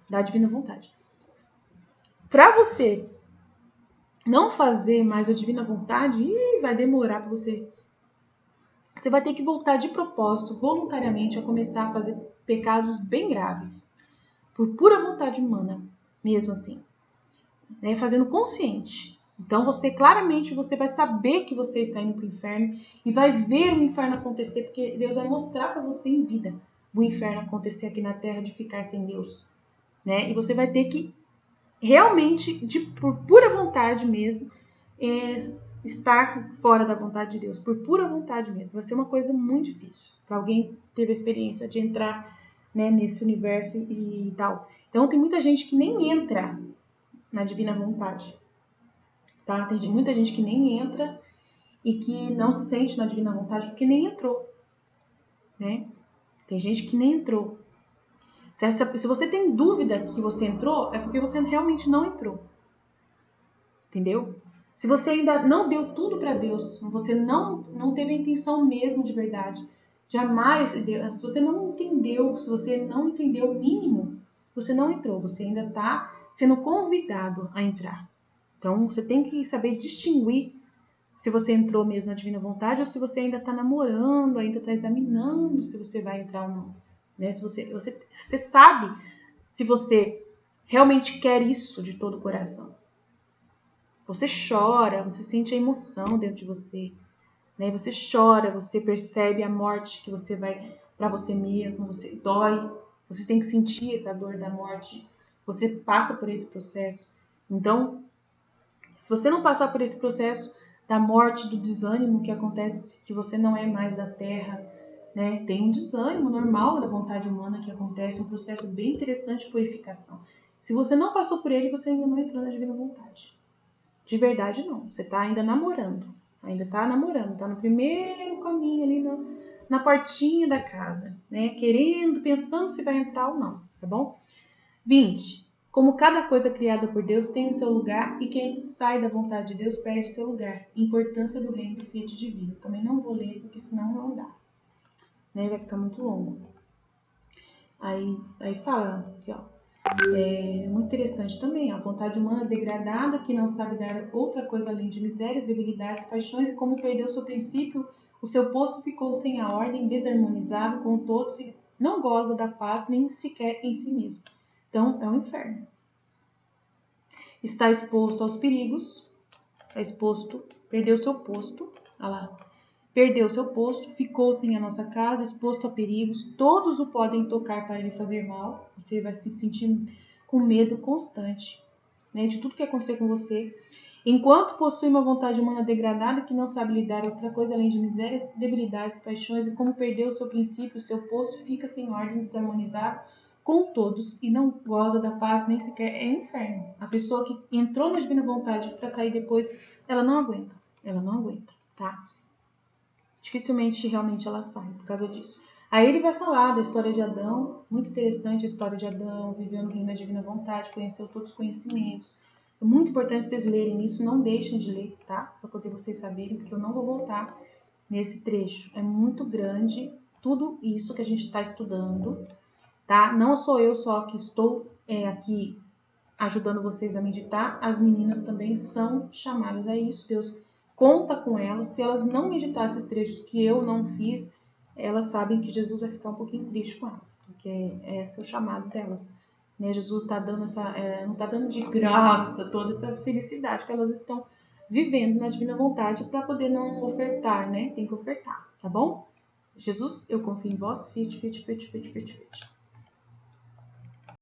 da divina vontade. Para você não fazer mais a divina vontade, vai demorar para você. Você vai ter que voltar de propósito, voluntariamente, a começar a fazer pecados bem graves, por pura vontade humana, mesmo assim, né? Fazendo consciente. Então, claramente você vai saber que você está indo para o inferno e vai ver o inferno acontecer, porque Deus vai mostrar para você em vida o inferno acontecer aqui na terra de ficar sem Deus, né? E você vai ter que realmente, por pura vontade mesmo, estar fora da vontade de Deus, por pura vontade mesmo. Vai ser uma coisa muito difícil para alguém ter a experiência de entrar, né, nesse universo e tal. Então, tem muita gente que nem entra na divina vontade. Tá? Tem muita gente que nem entra e que não se sente na divina vontade porque nem entrou, né? Tem gente que nem entrou. Se você tem dúvida que você entrou, é porque você realmente não entrou. Entendeu? Se você ainda não deu tudo para Deus, você não teve a intenção mesmo de verdade, jamais, se você não entendeu, se você não entendeu o mínimo, você não entrou, você ainda está sendo convidado a entrar. Então, você tem que saber distinguir se você entrou mesmo na divina vontade ou se você ainda está namorando, ainda está examinando se você vai entrar ou não. Né? Se você sabe se você realmente quer isso de todo o coração. Você chora, você sente a emoção dentro de você. Né? Você chora, você percebe a morte que você vai para você mesmo, você dói, você tem que sentir essa dor da morte. Você passa por esse processo. Então, se você não passar por esse processo da morte, do desânimo que acontece, que você não é mais da terra, né? Tem um desânimo normal da vontade humana que acontece, um processo bem interessante de purificação. Se você não passou por ele, você ainda não entrou na divina vontade. De verdade, não. Você está ainda namorando. Ainda está namorando. Está no primeiro caminho ali na portinha da casa, né? Querendo, pensando se vai entrar ou não, tá bom? 20. Como cada coisa criada por Deus tem o seu lugar e quem sai da vontade de Deus perde o seu lugar. Importância do reino do Fiat Divino. Também não vou ler porque senão não dá. Né? Vai ficar muito longo. Aí fala aqui, ó. É muito interessante também. A vontade humana degradada que não sabe dar outra coisa além de misérias, debilidades, paixões e como perdeu seu princípio, o seu posto ficou sem a ordem, desarmonizado com todos e não goza da paz nem sequer em si mesmo. Então, é um inferno. Está exposto aos perigos, perdeu seu posto, olha lá, perdeu seu posto, ficou sem a nossa casa, exposto a perigos, todos o podem tocar para lhe fazer mal, você vai se sentir com medo constante, né, de tudo que acontecer com você, enquanto possui uma vontade humana degradada que não sabe lidar outra coisa além de misérias, debilidades, paixões, e como perdeu o seu princípio, o seu posto fica sem ordem, desarmonizado com todos e não goza da paz nem sequer é inferno. A pessoa que entrou na divina vontade para sair depois, ela não aguenta, tá? Dificilmente realmente ela sai por causa disso. Aí ele vai falar da história de Adão, muito interessante a história de Adão, viveu no reino da divina vontade, conheceu todos os conhecimentos. É muito importante vocês lerem isso, não deixem de ler, tá? Para poder vocês saberem, porque eu não vou voltar nesse trecho. É muito grande tudo isso que a gente está estudando, tá? Não sou eu só que estou aqui ajudando vocês a meditar, as meninas também são chamadas a isso. Deus conta com elas. Se elas não meditassem esses trechos que eu não fiz, elas sabem que Jesus vai ficar um pouquinho triste com elas, porque esse é o chamado delas. Né? Jesus está dando não está dando de graça toda essa felicidade que elas estão vivendo na divina vontade para poder não ofertar, né? Tem que ofertar, tá bom? Jesus, eu confio em vós. Fiat, fiat, fiat, fiat, fiat, fiat.